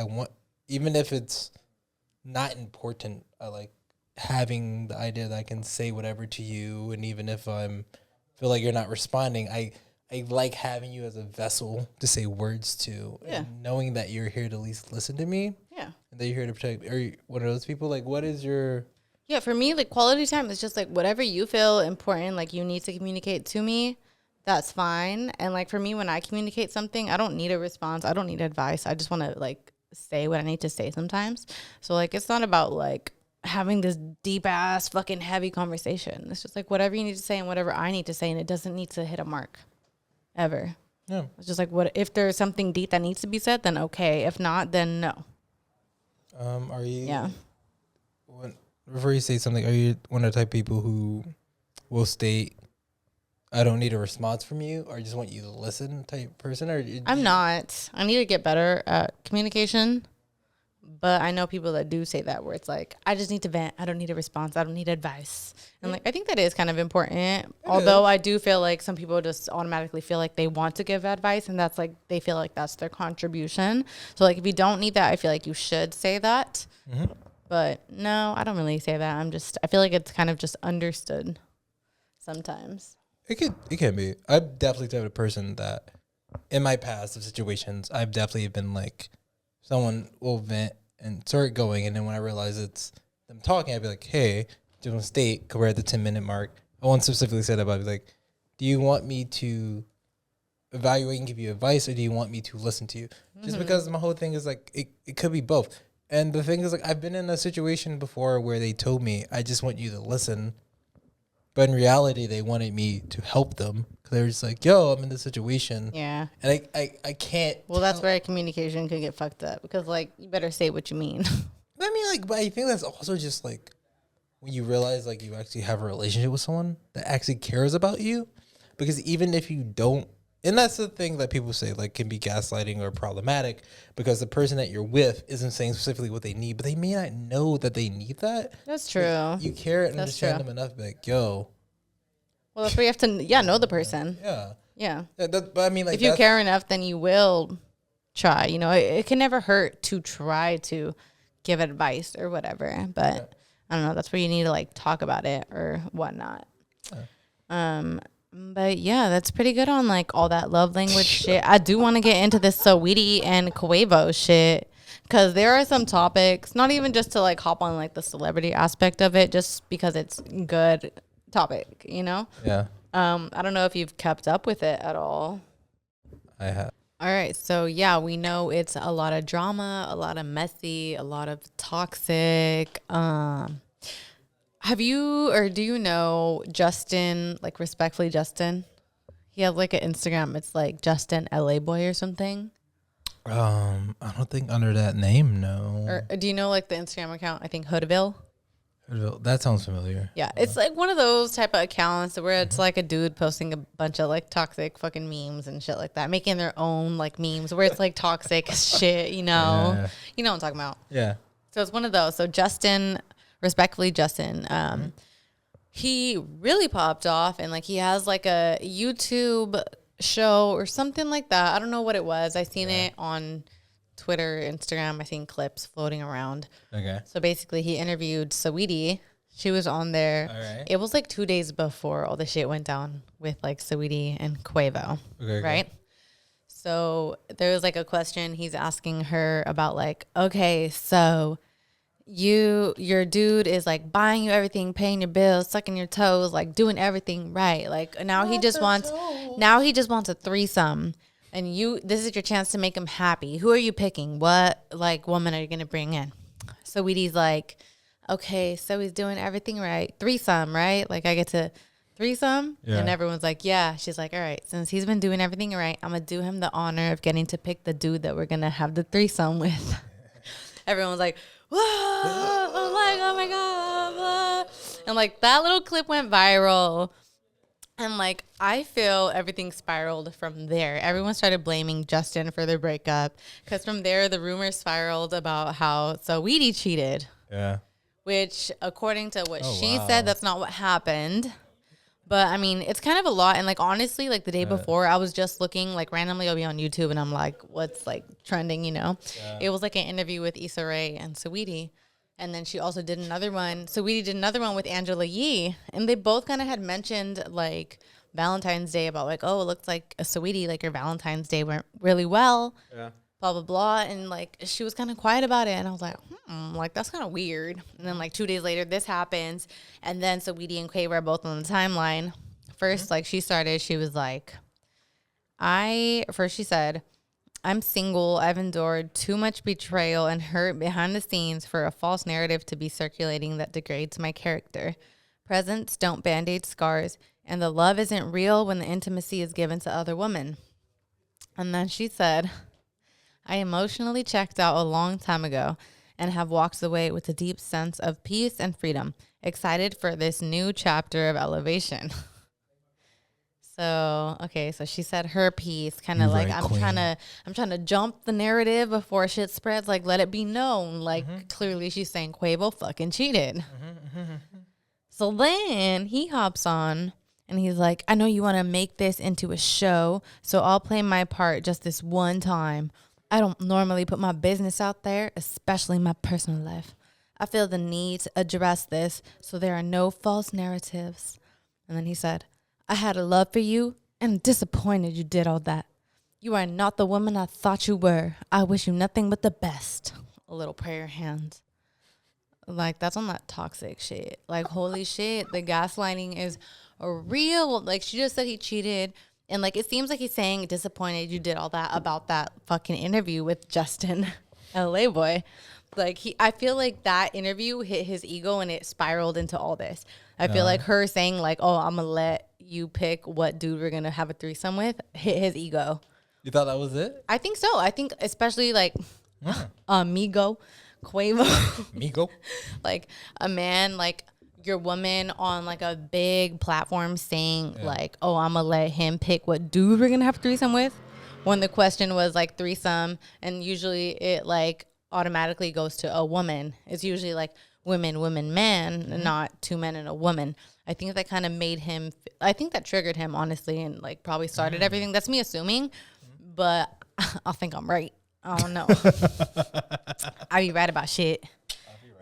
even if it's not important, I like having the idea that I can say whatever to you. And even if feel like you're not responding, I like having you as a vessel to say words to, and knowing that you're here to at least listen to me. Yeah. And that you're here to protect. Are you one of those people? Like, what is your... Yeah, for me, like, quality time is just like whatever you feel important, like you need to communicate to me, that's fine. And like for me, when I communicate something, I don't need a response. I don't need advice. I just want to like say what I need to say sometimes. So like, it's not about like having this deep ass fucking heavy conversation. It's just like whatever you need to say and whatever I need to say, and it doesn't need to hit a mark ever. Yeah. It's just like, what if there's something deep that needs to be said, then okay. If not, then no. Are you... Yeah. Before you say something, are you one of the type of people who will state, I don't need a response from you, or I just want you to listen type person? Or I'm not. I need to get better at communication. But I know people that do say that, where it's like, I just need to vent. I don't need a response. I don't need advice. And like, I think that is kind of important. Although I do feel like some people just automatically feel like they want to give advice, and that's like, they feel like that's their contribution. So like, if you don't need that, I feel like you should say that. Mm-hmm. But no, I don't really say that. I feel like it's kind of just understood sometimes. It can be. I'm definitely the type of person that in my past of situations, I've definitely been like, someone will vent and start going. And then when I realize it's them talking, I'd be like, hey, just want to state, because we're at the 10-minute mark. I won't specifically say that, but I'd be like, do you want me to evaluate and give you advice, or do you want me to listen to you? Mm-hmm. Just because my whole thing is like, it could be both. And the thing is, like, I've been in a situation before where they told me, I just want you to listen. But in reality, they wanted me to help them. Because they were just like, yo, I'm in this situation. Yeah. And I can't. Well, that's where communication could get fucked up. Because, like, you better say what you mean. I mean, like, but I think that's also just, like, when you realize, like, you actually have a relationship with someone that actually cares about you. Because even if you don't And that's the thing that people say, like, can be gaslighting or problematic because the person that you're with isn't saying specifically what they need, but they may not know that they need that. That's true. Like, you care and That's understand true. them enough, like, yo. Well, that's where you have to, know the person. Yeah. Yeah. But I mean, like, if you care enough, then you will try. You know, it can never hurt to try to give advice or whatever. But I don't know. That's where you need to like talk about it or whatnot. But yeah, that's pretty good on like all that love language shit. I do want to get into this Saweetie and Quavo shit because there are some topics, not even just to like hop on like the celebrity aspect of it, just because it's good topic, you know? Yeah. I don't know if you've kept up with it at all. I have. All right. So yeah, we know it's a lot of drama, a lot of messy, a lot of toxic. Have you or do you know Justin, like respectfully Justin? He has like an Instagram. It's like Justin LA Boy or something. I don't think under that name, no. Or do you know like the Instagram account? I think Hoodville. That sounds familiar. Yeah, it's like one of those type of accounts where it's like a dude posting a bunch of like toxic fucking memes and shit like that, making their own like memes where it's like toxic shit, you know. Yeah. You know what I'm talking about. Yeah. So it's one of those. So Justin, respectfully Justin, he really popped off and like he has like a YouTube show or something like that. I don't know what it was. I seen it on Twitter, Instagram. I seen clips floating around. Okay. So basically he interviewed Saweetie. She was on there. All right. It was like 2 days before all the shit went down with like Saweetie and Quavo. Okay. Right? So there was like a question he's asking her about like, okay, so your dude is like buying you everything, paying your bills, sucking your toes, like doing everything right. Like now he just wants a threesome. And this is your chance to make him happy. Who are you picking? What like woman are you gonna bring in? So Saweetie's like, okay, so he's doing everything right. Threesome, right? Like I get to threesome? Yeah. And everyone's like, yeah. She's like, all right, since he's been doing everything right, I'm gonna do him the honor of getting to pick the dude that we're gonna have the threesome with. Everyone's like, whoa, I'm like, oh my God. And like that little clip went viral. And like, I feel everything spiraled from there. Everyone started blaming Justin for their breakup. Because from there, the rumors spiraled about how Saweetie cheated. Yeah. Which, according to what she said, that's not what happened. But I mean, it's kind of a lot. And like, honestly, like the day before, I was just looking, like randomly I'll be on YouTube and I'm like, what's like trending, you know? Yeah. It was like an interview with Issa Rae and Saweetie. And then she also did another one. Saweetie did another one with Angela Yee. And they both kind of had mentioned like Valentine's Day about like, oh, it looks like a Saweetie, like her Valentine's Day went really well. Yeah. Blah, blah, blah. And like, she was kind of quiet about it. And I was like, like, that's kind of weird. And then like 2 days later, this happens. And then Saweetie and Quavo are both on the timeline. First, like she was like, she said, I'm single. I've endured too much betrayal and hurt behind the scenes for a false narrative to be circulating that degrades my character. Presents don't band-aid scars, and the love isn't real when the intimacy is given to other women. And then she said, I emotionally checked out a long time ago and have walked away with a deep sense of peace and freedom, excited for this new chapter of elevation. So, okay, so she said her piece, kind of like, I'm trying to jump the narrative before shit spreads, like, let it be known. Like, clearly she's saying Quavo fucking cheated. So then he hops on and he's like, I know you want to make this into a show, so I'll play my part just this one time. I don't normally put my business out there, especially my personal life. I feel the need to address this so there are no false narratives. And then he said, I had a love for you and I'm disappointed you did all that. You are not the woman I thought you were. I wish you nothing but the best. A little prayer hands. Like, that's on that toxic shit. Like, holy shit, the gaslighting is real. Like, she just said he cheated. And, like, it seems like he's saying disappointed you did all that about that fucking interview with Justin, LA Boy. Like, I feel like that interview hit his ego and it spiraled into all this. I feel like her saying, like, oh, I'm going to let you pick what dude we're going to have a threesome with, hit his ego. You thought that was it? I think so. I think especially, like, Migo, Quavo. Migo? Like, a man, like, your woman on like a big platform saying like, oh, I'm gonna let him pick what dude we're gonna have a threesome with, when the question was like threesome, and usually it like automatically goes to a woman. It's usually like women, man, not two men and a woman. I think that kind of made him, I think that triggered him, honestly, and like probably started everything. That's me assuming, but I think I'm right. I don't know. I be right about shit.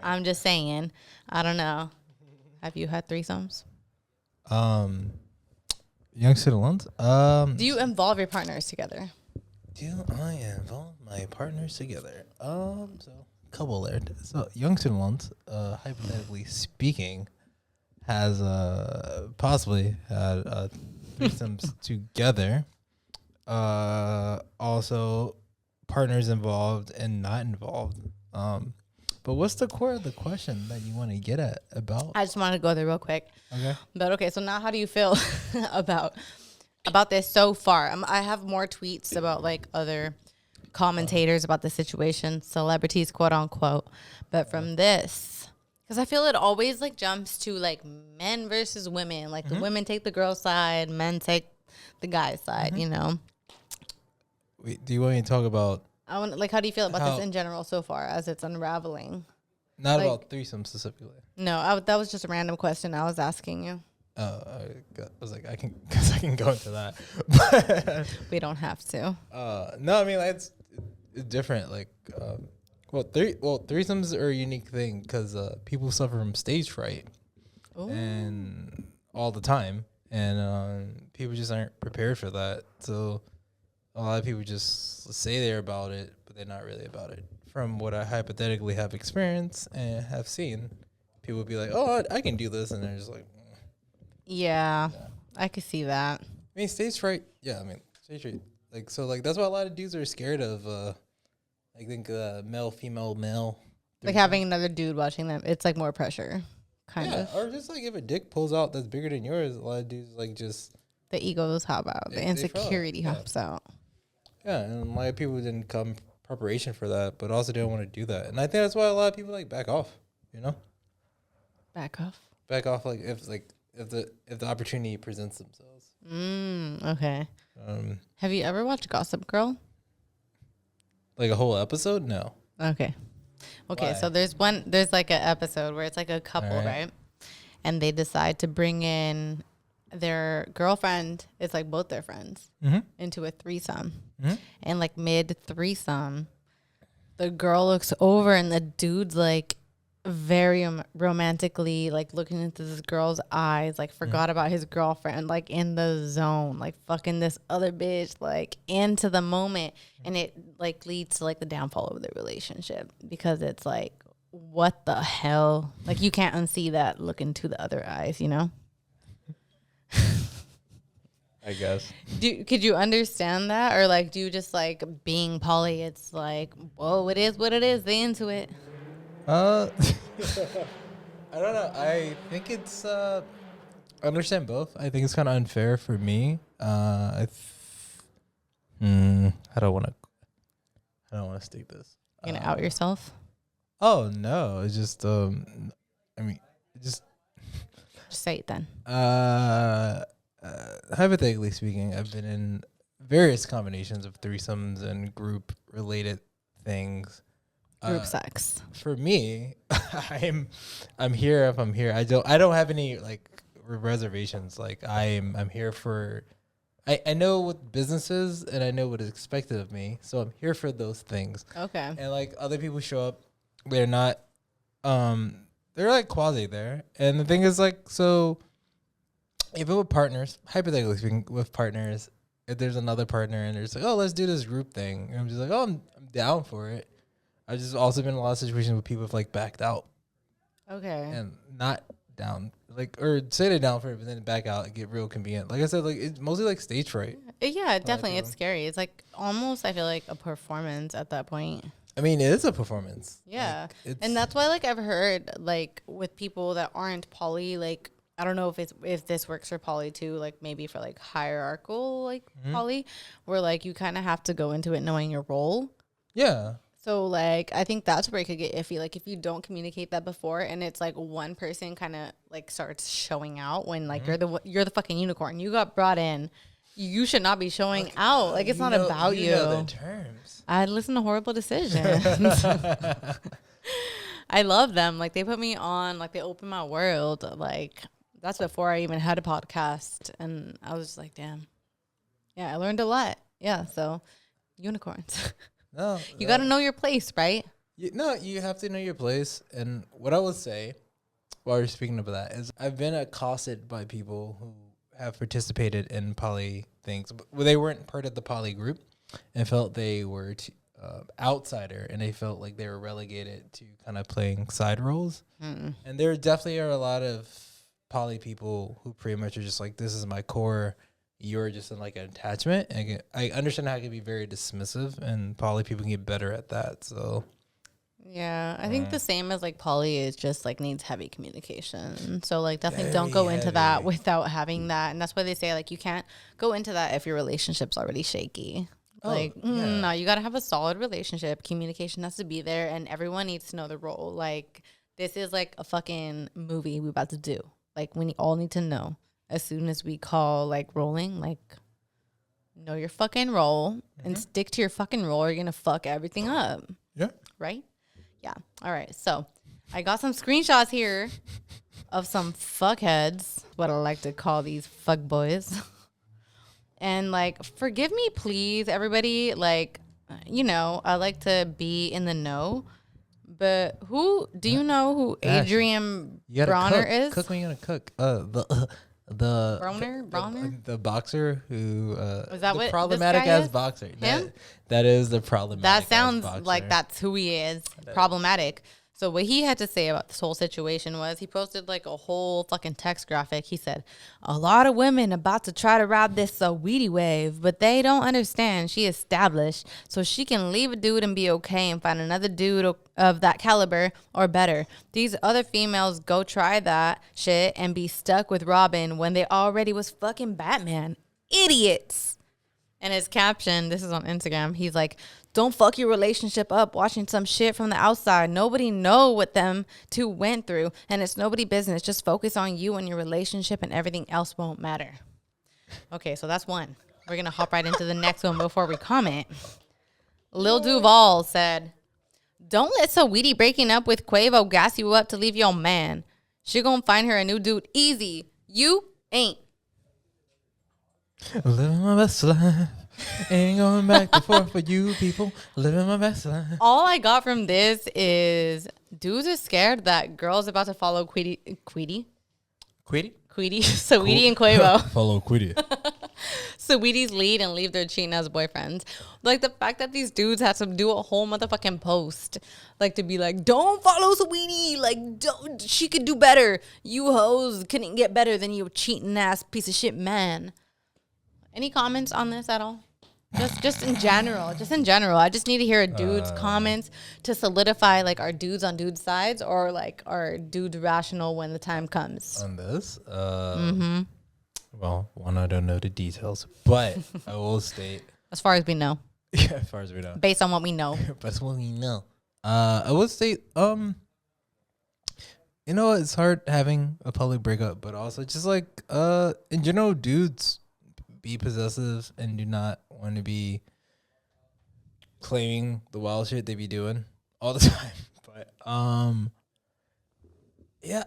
I'm just saying. I don't know. Have you had threesomes? Youngster alone. Do you involve your partners together? Do I involve my partners together? So couple there. So youngster alone, hypothetically speaking, has possibly had threesomes together. Also, partners involved and not involved. But what's the core of the question that you want to get at about? I just want to go there real quick. Okay. But okay, so now how do you feel about this so far? I have more tweets about like other commentators about the situation, celebrities, quote unquote. But from this, because I feel it always like jumps to like men versus women. Like the women take the girl side, men take the guy's side, you know? Wait, do you want me to talk about? I want like, how do you feel about this in general so far as it's unraveling? Not like, about threesome specifically. No, that was just a random question I was asking you. I was like, I can go into that. We don't have to. No, I mean it's different. Like, threesomes are a unique thing because people suffer from stage fright, and all the time, and people just aren't prepared for that. So a lot of people just say they're about it, but they're not really about it. From what I hypothetically have experienced and have seen, people be like, "Oh, I can do this," and they're just like, Yeah, I could see that. I mean, stage fright. Yeah, I mean, stage fright. Like, so, like, that's why a lot of dudes are scared of, I think, male, female, male. Like having another dude watching them. It's like more pressure, kind of. Or just, like, if a dick pulls out that's bigger than yours, a lot of dudes, like, just. The egos hop out. The insecurity hops out. Yeah, and a lot of people didn't come preparation for that, but also don't want to do that. And I think that's why a lot of people, like, back off, you know? Back off? Back off, like, if the opportunity presents themselves. Okay. Have you ever watched Gossip Girl? Like a whole episode? No. Okay. Why? So there's like an episode where it's like a couple, right? And they decide to bring in their girlfriend. It's like both their friends into a threesome. And like mid threesome, the girl looks over and the dude's like very romantically like looking into this girl's eyes, like forgot about his girlfriend, like in the zone, like fucking this other bitch, like into the moment. And it like leads to like the downfall of the relationship because it's like, what the hell? Like you can't unsee that look into the other eyes, you know? I guess. Could you understand that? Or like, do you just like being poly, it's like, whoa, it is what it is. They into it. I don't know. I think it's I understand both. I think it's kind of unfair for me. I don't want to state this. You're gonna out yourself? Oh no, it's just I mean, just say it then. Hypothetically speaking, I've been in various combinations of threesomes and group related things. Group sex. For me, I'm here if I'm here. I don't have any like reservations. Like I'm here for. I know what business is and I know what is expected of me, so I'm here for those things. Okay. And like other people show up, they're not. They're like quasi there, and the thing is like so. If it with partners, hypothetically speaking, with partners, if there's another partner and there's like, oh, let's do this group thing, and I'm just like, oh, I'm down for it. I've just also been in a lot of situations where people have like backed out. Okay. And not down, like, or say they're down for it, but then back out and get real convenient. Like I said, like it's mostly like stage fright. Yeah, definitely. It's scary. It's like almost, I feel like a performance at that point. I mean, it is a performance. Yeah. Like, and that's why like I've heard like with people that aren't poly, like, I don't know if this works for poly too, like maybe for like hierarchical like poly, where like you kind of have to go into it knowing your role. Yeah. So, like, I think that's where it could get iffy. Like, if you don't communicate that before, and it's like one person kind of like starts showing out when like you're the fucking unicorn. You got brought in. You should not be showing out. Like, it's not about you. You know the terms. I listen to Horrible Decisions. I love them. Like, they put me on. Like, they opened my world. Like, that's before I even had a podcast, and I was just like, damn. Yeah, I learned a lot. Yeah, so unicorns. No, You got to know your place, right? You have to know your place. And what I would say, while you're speaking about that, is I've been accosted by people who have participated in poly things. Well, they weren't part of the poly group and felt they were outsider, and they felt like they were relegated to kind of playing side roles. And there definitely are a lot of poly people who pretty much are just like, this is my core. You're just in like an attachment. And I understand how it can be very dismissive, and poly people can get better at that. So yeah, I think the same as like poly is just like needs heavy communication. So like definitely don't go into that without having that. And that's why they say like you can't go into that if your relationship's already shaky. No, you got to have a solid relationship. Communication has to be there, and everyone needs to know the role. Like, this is like a fucking movie we about to do. Like, we all need to know. As soon as we call, like, rolling, like, know your fucking role and stick to your fucking role, or you're going to fuck everything up. Yeah. Right? Yeah. All right. So, I got some screenshots here of some fuckheads, what I like to call these fuck boys. And, like, forgive me, please, everybody. Like, you know, I like to be in the know. But do you know who Adrian Bronner is? Cook when you gotta cook. Bronner? The boxer who is that the what problematic this guy ass is? boxer. Him? That is the problematic. That sounds boxer. like that's who he is. Problematic. So what he had to say about this whole situation was he posted like a whole fucking text graphic. He said, a lot of women about to try to ride this Saweetie wave, but they don't understand she established, so she can leave a dude and be okay and find another dude of that caliber or better. These other females go try that shit and be stuck with Robin when they already was fucking Batman. Idiots. And his caption, this is on Instagram, he's like, don't fuck your relationship up watching some shit from the outside. Nobody know what them two went through, and it's nobody business. Just focus on you and your relationship, and everything else won't matter. Okay, so that's one. We're going to hop right into the next one before we comment. Lil Duval said, don't let Saweetie breaking up with Quavo gas you up to leave your man. She gonna find her a new dude easy. You ain't. Living my best life. Ain't going back and forth for you people. Living my best life. All I got from this is dudes are scared that girls about to follow Saweetie, Saweetie and Quavo. Follow Queedy. Saweetie's lead and leave their cheating ass boyfriends. Like the fact that these dudes have to do a whole motherfucking post, like to be like, don't follow Saweetie. Like, don't. She could do better. You hoes couldn't get better than you cheating ass piece of shit man. Any comments on this at all? Just in general. Just in general. I just need to hear a dude's comments to solidify like our dudes on dudes' sides, or like our dudes rational when the time comes. On this? Well, one, I don't know the details, but I will state. As far as we know. Yeah, as far as we know. Based on what we know. That's what we know. I would state, you know, it's hard having a public breakup, but also just like, in general, dudes be possessive and do not want to be claiming the wild shit they be doing all the time. But yeah,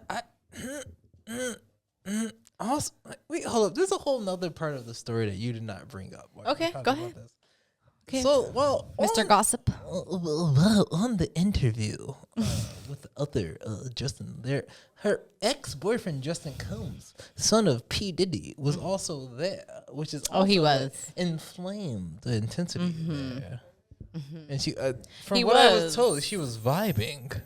also, wait, hold up. There's a whole nother part of the story that you did not bring up. Okay, go ahead. Okay. So, well, Mr. Gossip. Well, on the interview with the other Justin, her ex-boyfriend Justin Combs, son of P. Diddy, was also there, which is also he was inflamed the intensity there. And she, from He what I was. was told, she was vibing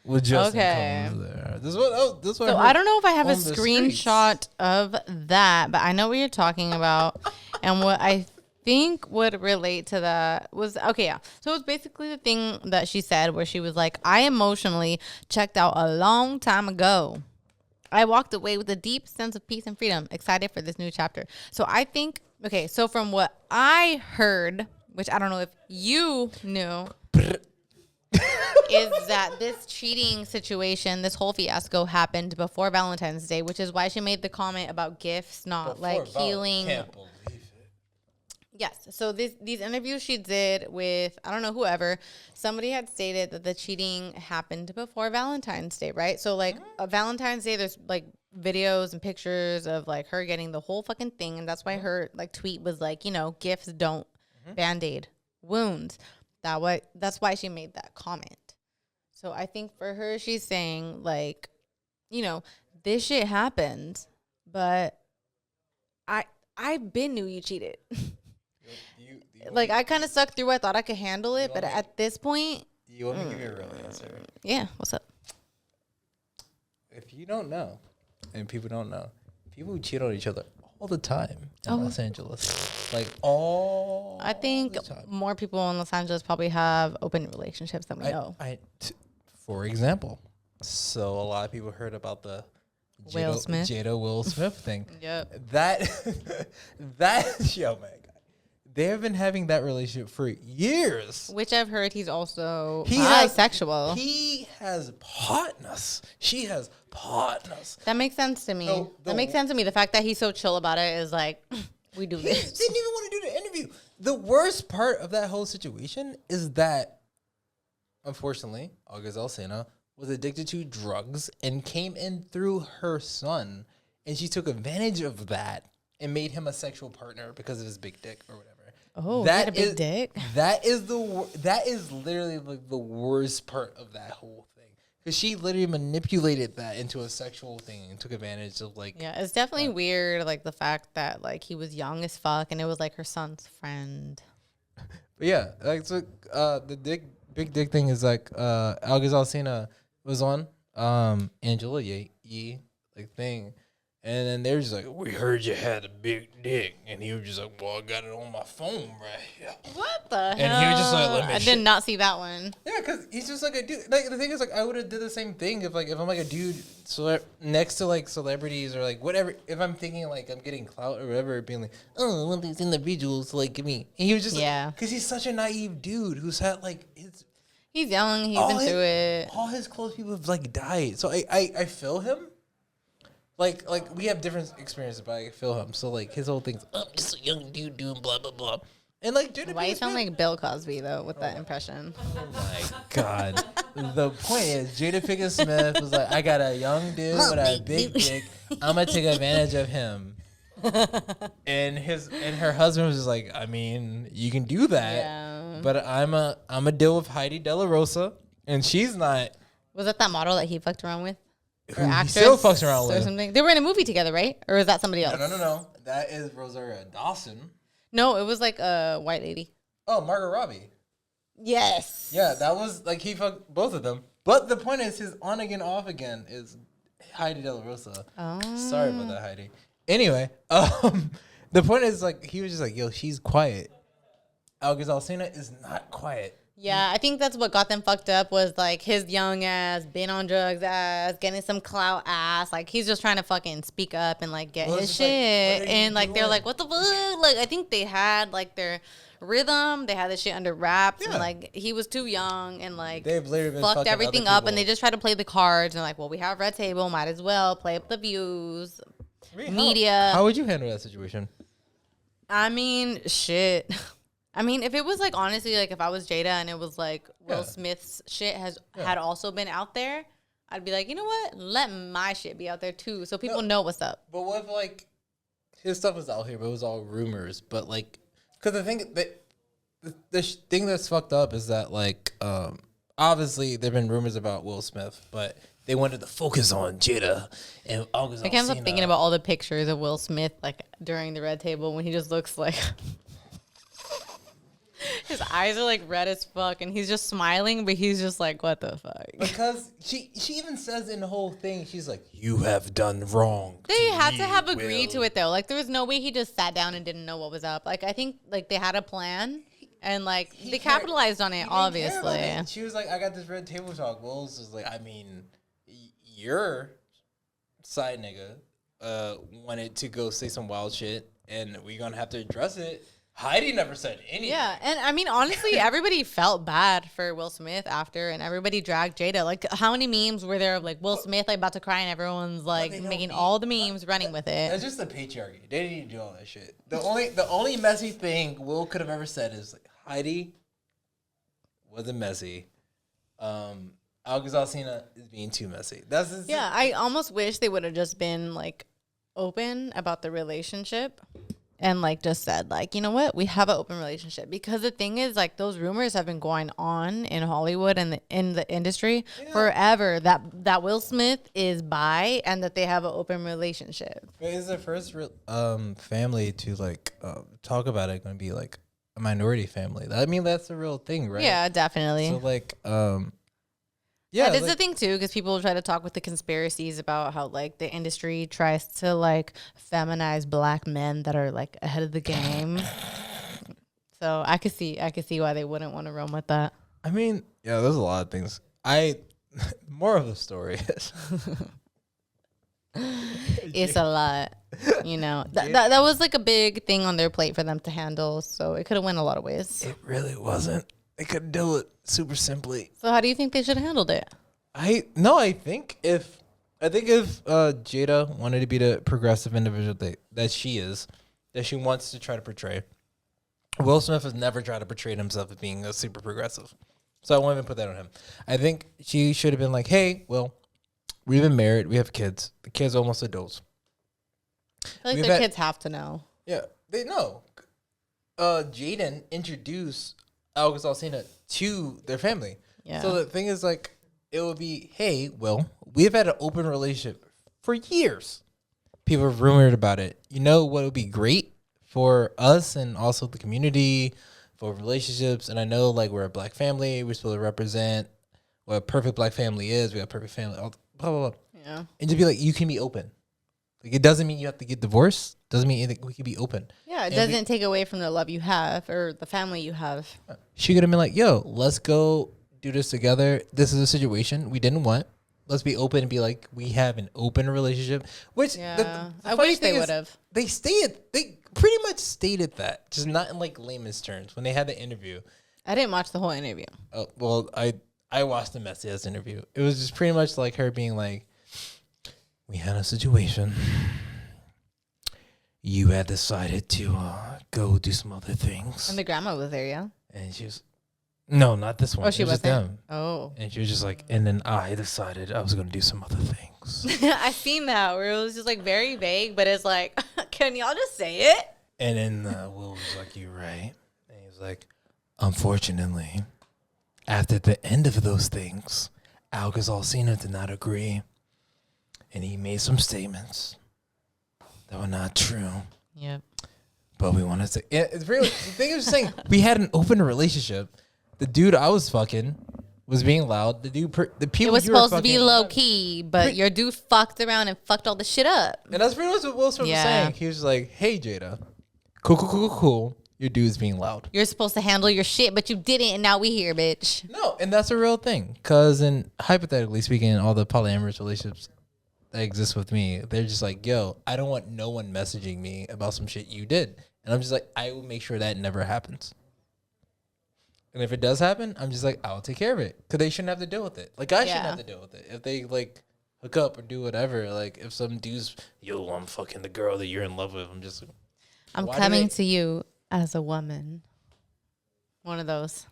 with Justin Combs there. This what So I don't know if I have a screenshot of that, but I know what you're talking about, and what I think would relate to that was, okay, yeah. So it was basically the thing that she said where she was like, I emotionally checked out a long time ago. I walked away with a deep sense of peace and freedom, excited for this new chapter. So I think, okay, so from what I heard, which I don't know if you knew, is that this cheating situation, this whole fiasco happened before Valentine's Day, which is why she made the comment about gifts, not like healing. Can't believe it. Yes. So these interviews she did with, I don't know, whoever, somebody had stated that the cheating happened before Valentine's Day, right? So like Valentine's Day, there's like videos and pictures of like her getting the whole fucking thing. And that's why her like tweet was like, you know, gifts don't Band-Aid wounds. That's why she made that comment. So I think for her, she's saying like, you know, this shit happened, but I been knew you cheated. Like, I kind of sucked through. I thought I could handle it, but at this point... You want me to give you a real answer? Yeah, what's up? If you don't know, and people don't know, people cheat on each other all the time in Los Angeles. Like, all I think more people in Los Angeles probably have open relationships than we know. For example, so a lot of people heard about the Jada Will Smith thing. Yep. That, yo, man. They have been having that relationship for years. Which I've heard he's also bisexual. He has partners. She has partners. That makes sense to me. That makes sense to me. The fact that he's so chill about it is like, we do this. He didn't even want to do the interview. The worst part of that whole situation is that, unfortunately, August Alsina was addicted to drugs and came in through her son. And she took advantage of that and made him a sexual partner because of his big dick or whatever. Oh, that a big dick. That is literally like the worst part of that whole thing, because she literally manipulated that into a sexual thing and took advantage of like. Yeah, it's definitely weird, like the fact that like he was young as fuck and it was like her son's friend. But yeah, like so, the big dick thing is like August Alsina was on Angela Yee like thing. And then they're just like, we heard you had a big dick. And he was just like, well, I got it on my phone right here. What the hell? And he was just like, let me I did not see that one. Yeah, because he's just like a dude. Like, the thing is, like, I would have did the same thing if I'm like a dude next to, like, celebrities or, like, whatever. If I'm thinking, like, I'm getting clout or whatever, being like, oh, I want these individuals to, like, give me. And he was just like, because he's such a naive dude who's had, like, he's young. He's been through it. All his close people have, like, died. So I feel him. Like we have different experiences, but I feel him. So like his whole thing's, I'm just a young dude doing blah blah blah, and like, dude, why you sound like Bill Cosby though with that impression? Oh my god! The point is, Jada Pinkett Smith was like, I got a young dude with a big dick. I'm gonna take advantage of him. And her husband was just like, I mean, you can do that, but I'm a deal with Heidi De La Rosa, and she's not. Was that model that he fucked around with? Or he still fucks around with or something. They were in a movie together, right? Or is that somebody else? No. That is Rosario Dawson. No, it was like a white lady. Oh, Margot Robbie. Yes. Yeah, that was like he fucked both of them. But the point is, his on again, off again is Heidi De La Rosa. Oh. Sorry about that, Heidi. Anyway, the point is, like, he was just like, yo, she's quiet. August Alsina is not quiet. Yeah, I think that's what got them fucked up was like his young ass, been on drugs ass, getting some clout ass. Like he's just trying to fucking speak up and like get his shit. Like, and like they're like, what the fuck? Like I think they had like their rhythm. They had this shit under wraps. Yeah. And like he was too young and like they've literally been fucked everything up. And they just try to play the cards and like, well, we have Red Table, might as well play up the views. Media. How would you handle that situation? I mean, shit. I mean, if it was like honestly, like if I was Jada and it was like Will Smith's shit had also been out there, I'd be like, you know what? Let my shit be out there too, so people know what's up. But what if like his stuff was out here, but it was all rumors? But like, because the thing that the thing that's fucked up is that like obviously there've been rumors about Will Smith, but they wanted to focus on Jada and August. I can't stop thinking about all the pictures of Will Smith like during the Red Table when he just looks like. His eyes are like red as fuck, and he's just smiling, but he's just like, "What the fuck?" Because she even says in the whole thing, she's like, "You have done wrong." They had to have agreed to it though. Like there was no way he just sat down and didn't know what was up. Like I think like they had a plan, and like they capitalized on it. Obviously, she was like, "I got this Red Table talk." Will's was like, "I mean, your side nigga wanted to go say some wild shit, and we're gonna have to address it." Heidi never said anything. Yeah, and I mean, honestly, everybody felt bad for Will Smith after, and everybody dragged Jada. Like, how many memes were there of like Will Smith like about to cry, and everyone's like making all the memes, running with it. That's just the patriarchy. They didn't need to do all that shit. The only messy thing Will could have ever said is like, Heidi wasn't messy. Alcazar is being too messy. I almost wish they would have just been like open about the relationship and like just said like, you know what, we have an open relationship, because the thing is like those rumors have been going on in Hollywood and in the industry forever that Will Smith is bi and that they have an open relationship. Is the first family to like talk about it going to be like a minority family? I mean, that's the real thing, right? Yeah, definitely. So like that is the thing too, because people try to talk with the conspiracies about how like the industry tries to like feminize black men that are like ahead of the game. So I could see why they wouldn't want to run with that. I mean, yeah, there's a lot of things. More of the story is it's a lot, you know. That was like a big thing on their plate for them to handle. So it could have went a lot of ways. It really wasn't. They could do it super simply. So how do you think they should have handled it? I think if Jada wanted to be the progressive individual that she is, that she wants to try to portray, Will Smith has never tried to portray himself as being a super progressive. So I won't even put that on him. I think she should have been like, hey, Will, we've been married, we have kids. The kids are almost adults. I feel like their kids have to know. Yeah, they know. Jaden introduced Alcazar to their family. Yeah. So the thing is, like, it would be, hey, Will, we've had an open relationship for years. People have rumored about it. You know what would be great for us and also the community, for relationships? And I know, like, we're a black family. We're supposed to represent what a perfect black family is. We have a perfect family, blah, blah, blah. Yeah. And to be like, you can be open. Like, it doesn't mean you have to get divorced. Doesn't mean anything. We can be open. Yeah, it doesn't take away from the love you have or the family you have. She could have been like, yo, let's go do this together. This is a situation we didn't want. Let's be open and be like, we have an open relationship. Which, yeah, I wish they would have. They pretty much stated that, just not in like layman's terms when they had the interview. I didn't watch the whole interview. Oh, well, I watched the messy ass interview. It was just pretty much like her being like, we had a situation. You had decided to go do some other things. And the grandma was there, yeah? And she was, no, not this one. Oh, she wasn't? Them. Oh. And she was just like, and then I decided I was going to do some other things. I seen that where it was just like very vague, but it's like, can y'all just say it? And then Will was like, you're right. And he was like, unfortunately, after the end of those things, Alcazar did not agree. And he made some statements that were not true. Yep. But we wanted to. It's really the thing is saying we had an open relationship. The dude I was fucking was being loud. The dude, the people. It was supposed to be low key, but your dude fucked around and fucked all the shit up. And that's pretty much what Will Smith was saying. He was just like, "Hey Jada, cool. Your dude's being loud. You're supposed to handle your shit, but you didn't, and now we here, bitch." No, and that's a real thing. Cause hypothetically speaking, all the polyamorous relationships that exist with me, they're just like, yo, I don't want no one messaging me about some shit you did. And I'm just like, I will make sure that never happens. And if it does happen, I'm just like, I'll take care of it. Because they shouldn't have to deal with it. Like, I shouldn't have to deal with it. If they, like, hook up or do whatever, like, if some dude's, yo, I'm fucking the girl that you're in love with, I'm just like, I'm coming to you as a woman. One of those.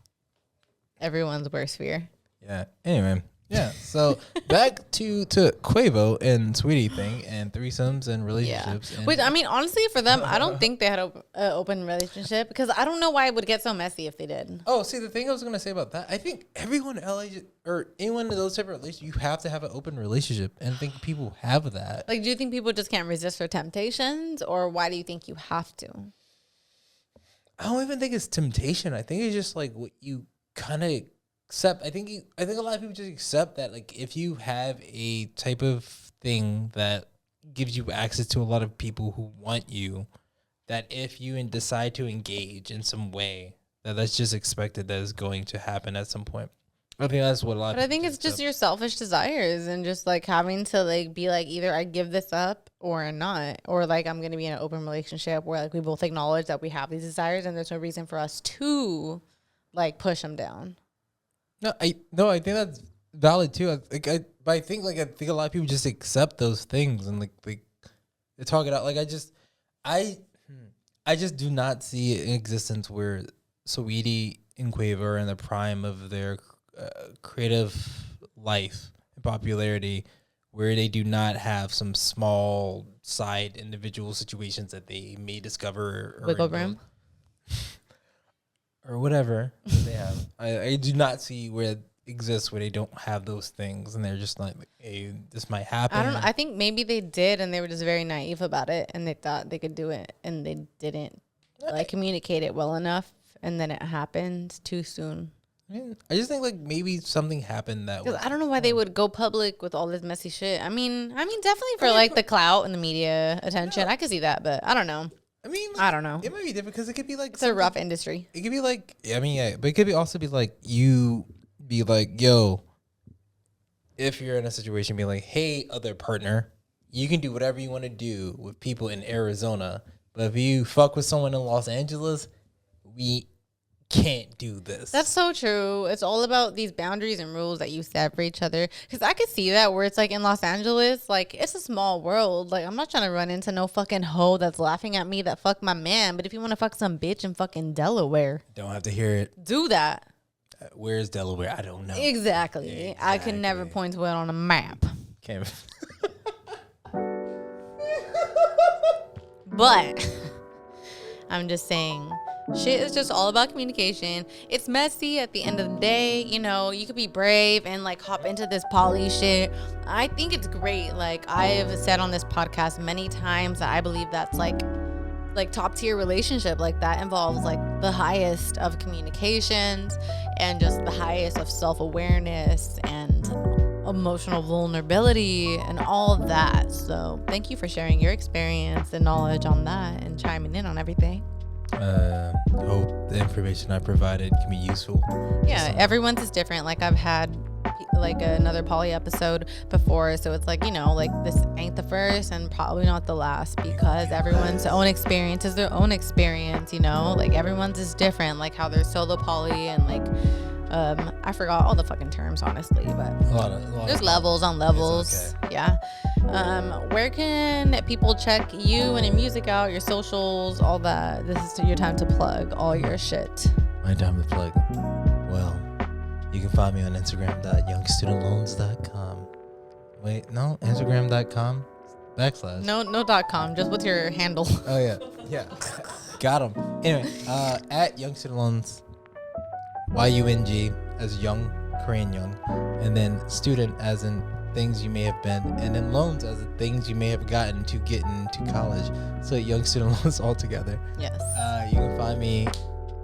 Everyone's worst fear. Yeah. Anyway. Yeah, so back to Quavo and Saweetie thing and threesomes and relationships. Yeah. Which, I mean, honestly, for them, I don't think they had an open relationship because I don't know why it would get so messy if they did. Oh, see, the thing I was going to say about that, I think everyone in LA or anyone in those type of relationships, you have to have an open relationship, and I think people have that. Like, do you think people just can't resist their temptations, or why do you think you have to? I don't even think it's temptation. I think it's just like what you kind of accept. I think a lot of people just accept that, like, if you have a type of thing that gives you access to a lot of people who want you, that if you decide to engage in some way, that's just expected, that is going to happen at some point. I think that's what a lot. But I think it's just your selfish desires and just like having to like be like either I give this up or not, or like I'm gonna be in an open relationship where like we both acknowledge that we have these desires and there's no reason for us to like push them down. No, I think that's valid too. But I think a lot of people just accept those things and like they talk it out. Like I just do not see an existence where Saweetie and Quavo are in the prime of their creative life and popularity, where they do not have some small side individual situations that they may discover or wiggle room or whatever they have. I do not see where it exists where they don't have those things and they're just like, hey, this might happen. I don't know. I think maybe they did and they were just very naive about it and they thought they could do it and they didn't like communicate it well enough and then it happened too soon. I just think like maybe something happened that. Because I don't know why they would go public with all this messy shit. I mean, definitely for like the clout and the media attention. I could see that, but I don't know. I don't know. It might be different because it could be like it's a rough industry. It could be like but it could also be like you be like, yo, if you're in a situation, be like, hey, other partner, you can do whatever you want to do with people in Arizona, but if you fuck with someone in Los Angeles, we can't do this. That's so true. It's all about these boundaries and rules that you set for each other. Because I could see that where it's like in Los Angeles, like it's a small world. Like I'm not trying to run into no fucking hoe that's laughing at me that fucked my man. But if you want to fuck some bitch in fucking Delaware, don't have to hear it. Do that. Where's Delaware? I don't know. Exactly. I can never point to it on a map. Can't. But I'm just saying. Shit is just all about communication. It's messy at the end of the day. You know, you could be brave and like hop into this poly shit. I think it's great. Like I've said on this podcast many times that I believe that's like top tier relationship. Like that involves like the highest of communications and just the highest of self-awareness and emotional vulnerability and all of that. So thank you for sharing your experience and knowledge on that and chiming in on everything. Hope the information I provided can be useful. Yeah, everyone's is different. Like I've had like another poly episode before, so it's like, you know, like this ain't the first and probably not the last because everyone's own experience is their own experience, you know, like everyone's is different, like how there's solo poly and like I forgot all the fucking terms honestly, but a lot there's levels on levels. Okay. Yeah. Where can people check you and your music out, your socials, all that? This is your time to plug all your shit. My time to plug. Well, you can find me on Instagram.youngstudentloans.com. Wait, no, Instagram.com / No .com. Just what's your handle? Oh yeah. Got him. Anyway, at youngstudentloans. YUNG as young, Korean young, and then student as in things you may have been, and then loans as in things you may have gotten to get into college. So young student loans all together. Yes. You can find me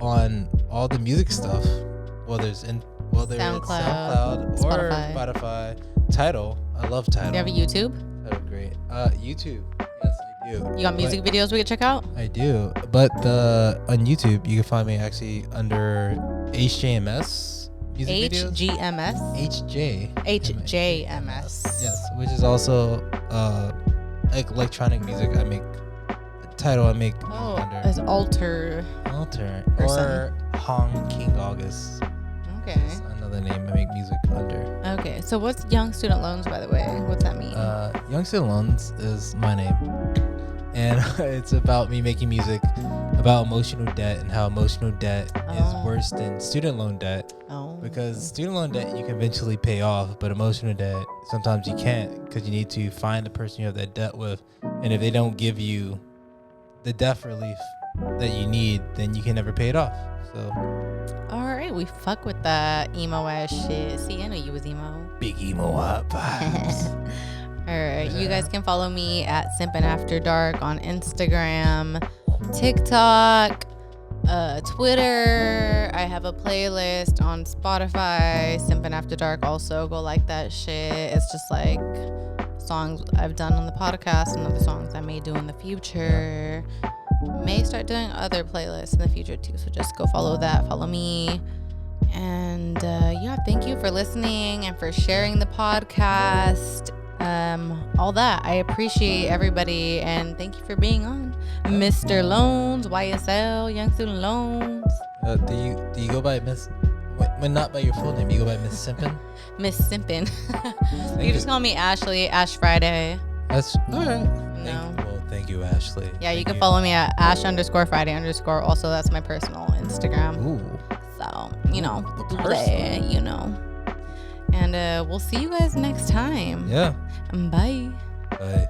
on all the music stuff. There's SoundCloud or Spotify. Tidal. I love Tidal. Do you have a YouTube? Tidal, great. YouTube. Yes, I do. You got music videos we can check out? I do, but on YouTube you can find me actually under HJMS music videos. HJMS. Yes, which is also like electronic music. I make title. I make under as Alter or Hong King August. Okay. Is another name I make music under. Okay, so what's Young Student Loans, by the way? What's that mean? Young Student Loans is my name. And it's about me making music about emotional debt and how emotional debt is worse than student loan debt. Because student loan debt you can eventually pay off, but emotional debt sometimes you can't because you need to find the person you have that debt with. And if they don't give you the debt relief that you need, then you can never pay it off. So, all right, we fuck with that emo ass shit. See, I know you was emo. Big emo vibes. All right, you guys can follow me at Simpin After Dark on Instagram, TikTok, Twitter. I have a playlist on Spotify, Simpin After Dark. Also, go like that shit. It's just like songs I've done on the podcast and other songs I may do in the future. May start doing other playlists in the future too. So just go follow that. Follow me. And yeah, thank you for listening and for sharing the podcast. All that. I appreciate everybody, and thank you for being on. Mr. Loans, YSL, Young Student Loans. Do you go by Miss? When not by your full name, you go by Miss Simpin? Miss Simpin. You just call me Ashley, Ash Friday. That's all right. No. Thank you, Ashley. Yeah, you can follow me at Ash_Friday_. Also, that's my personal Instagram. Ooh. So, you know. And we'll see you guys next time. Yeah. Bye. Bye.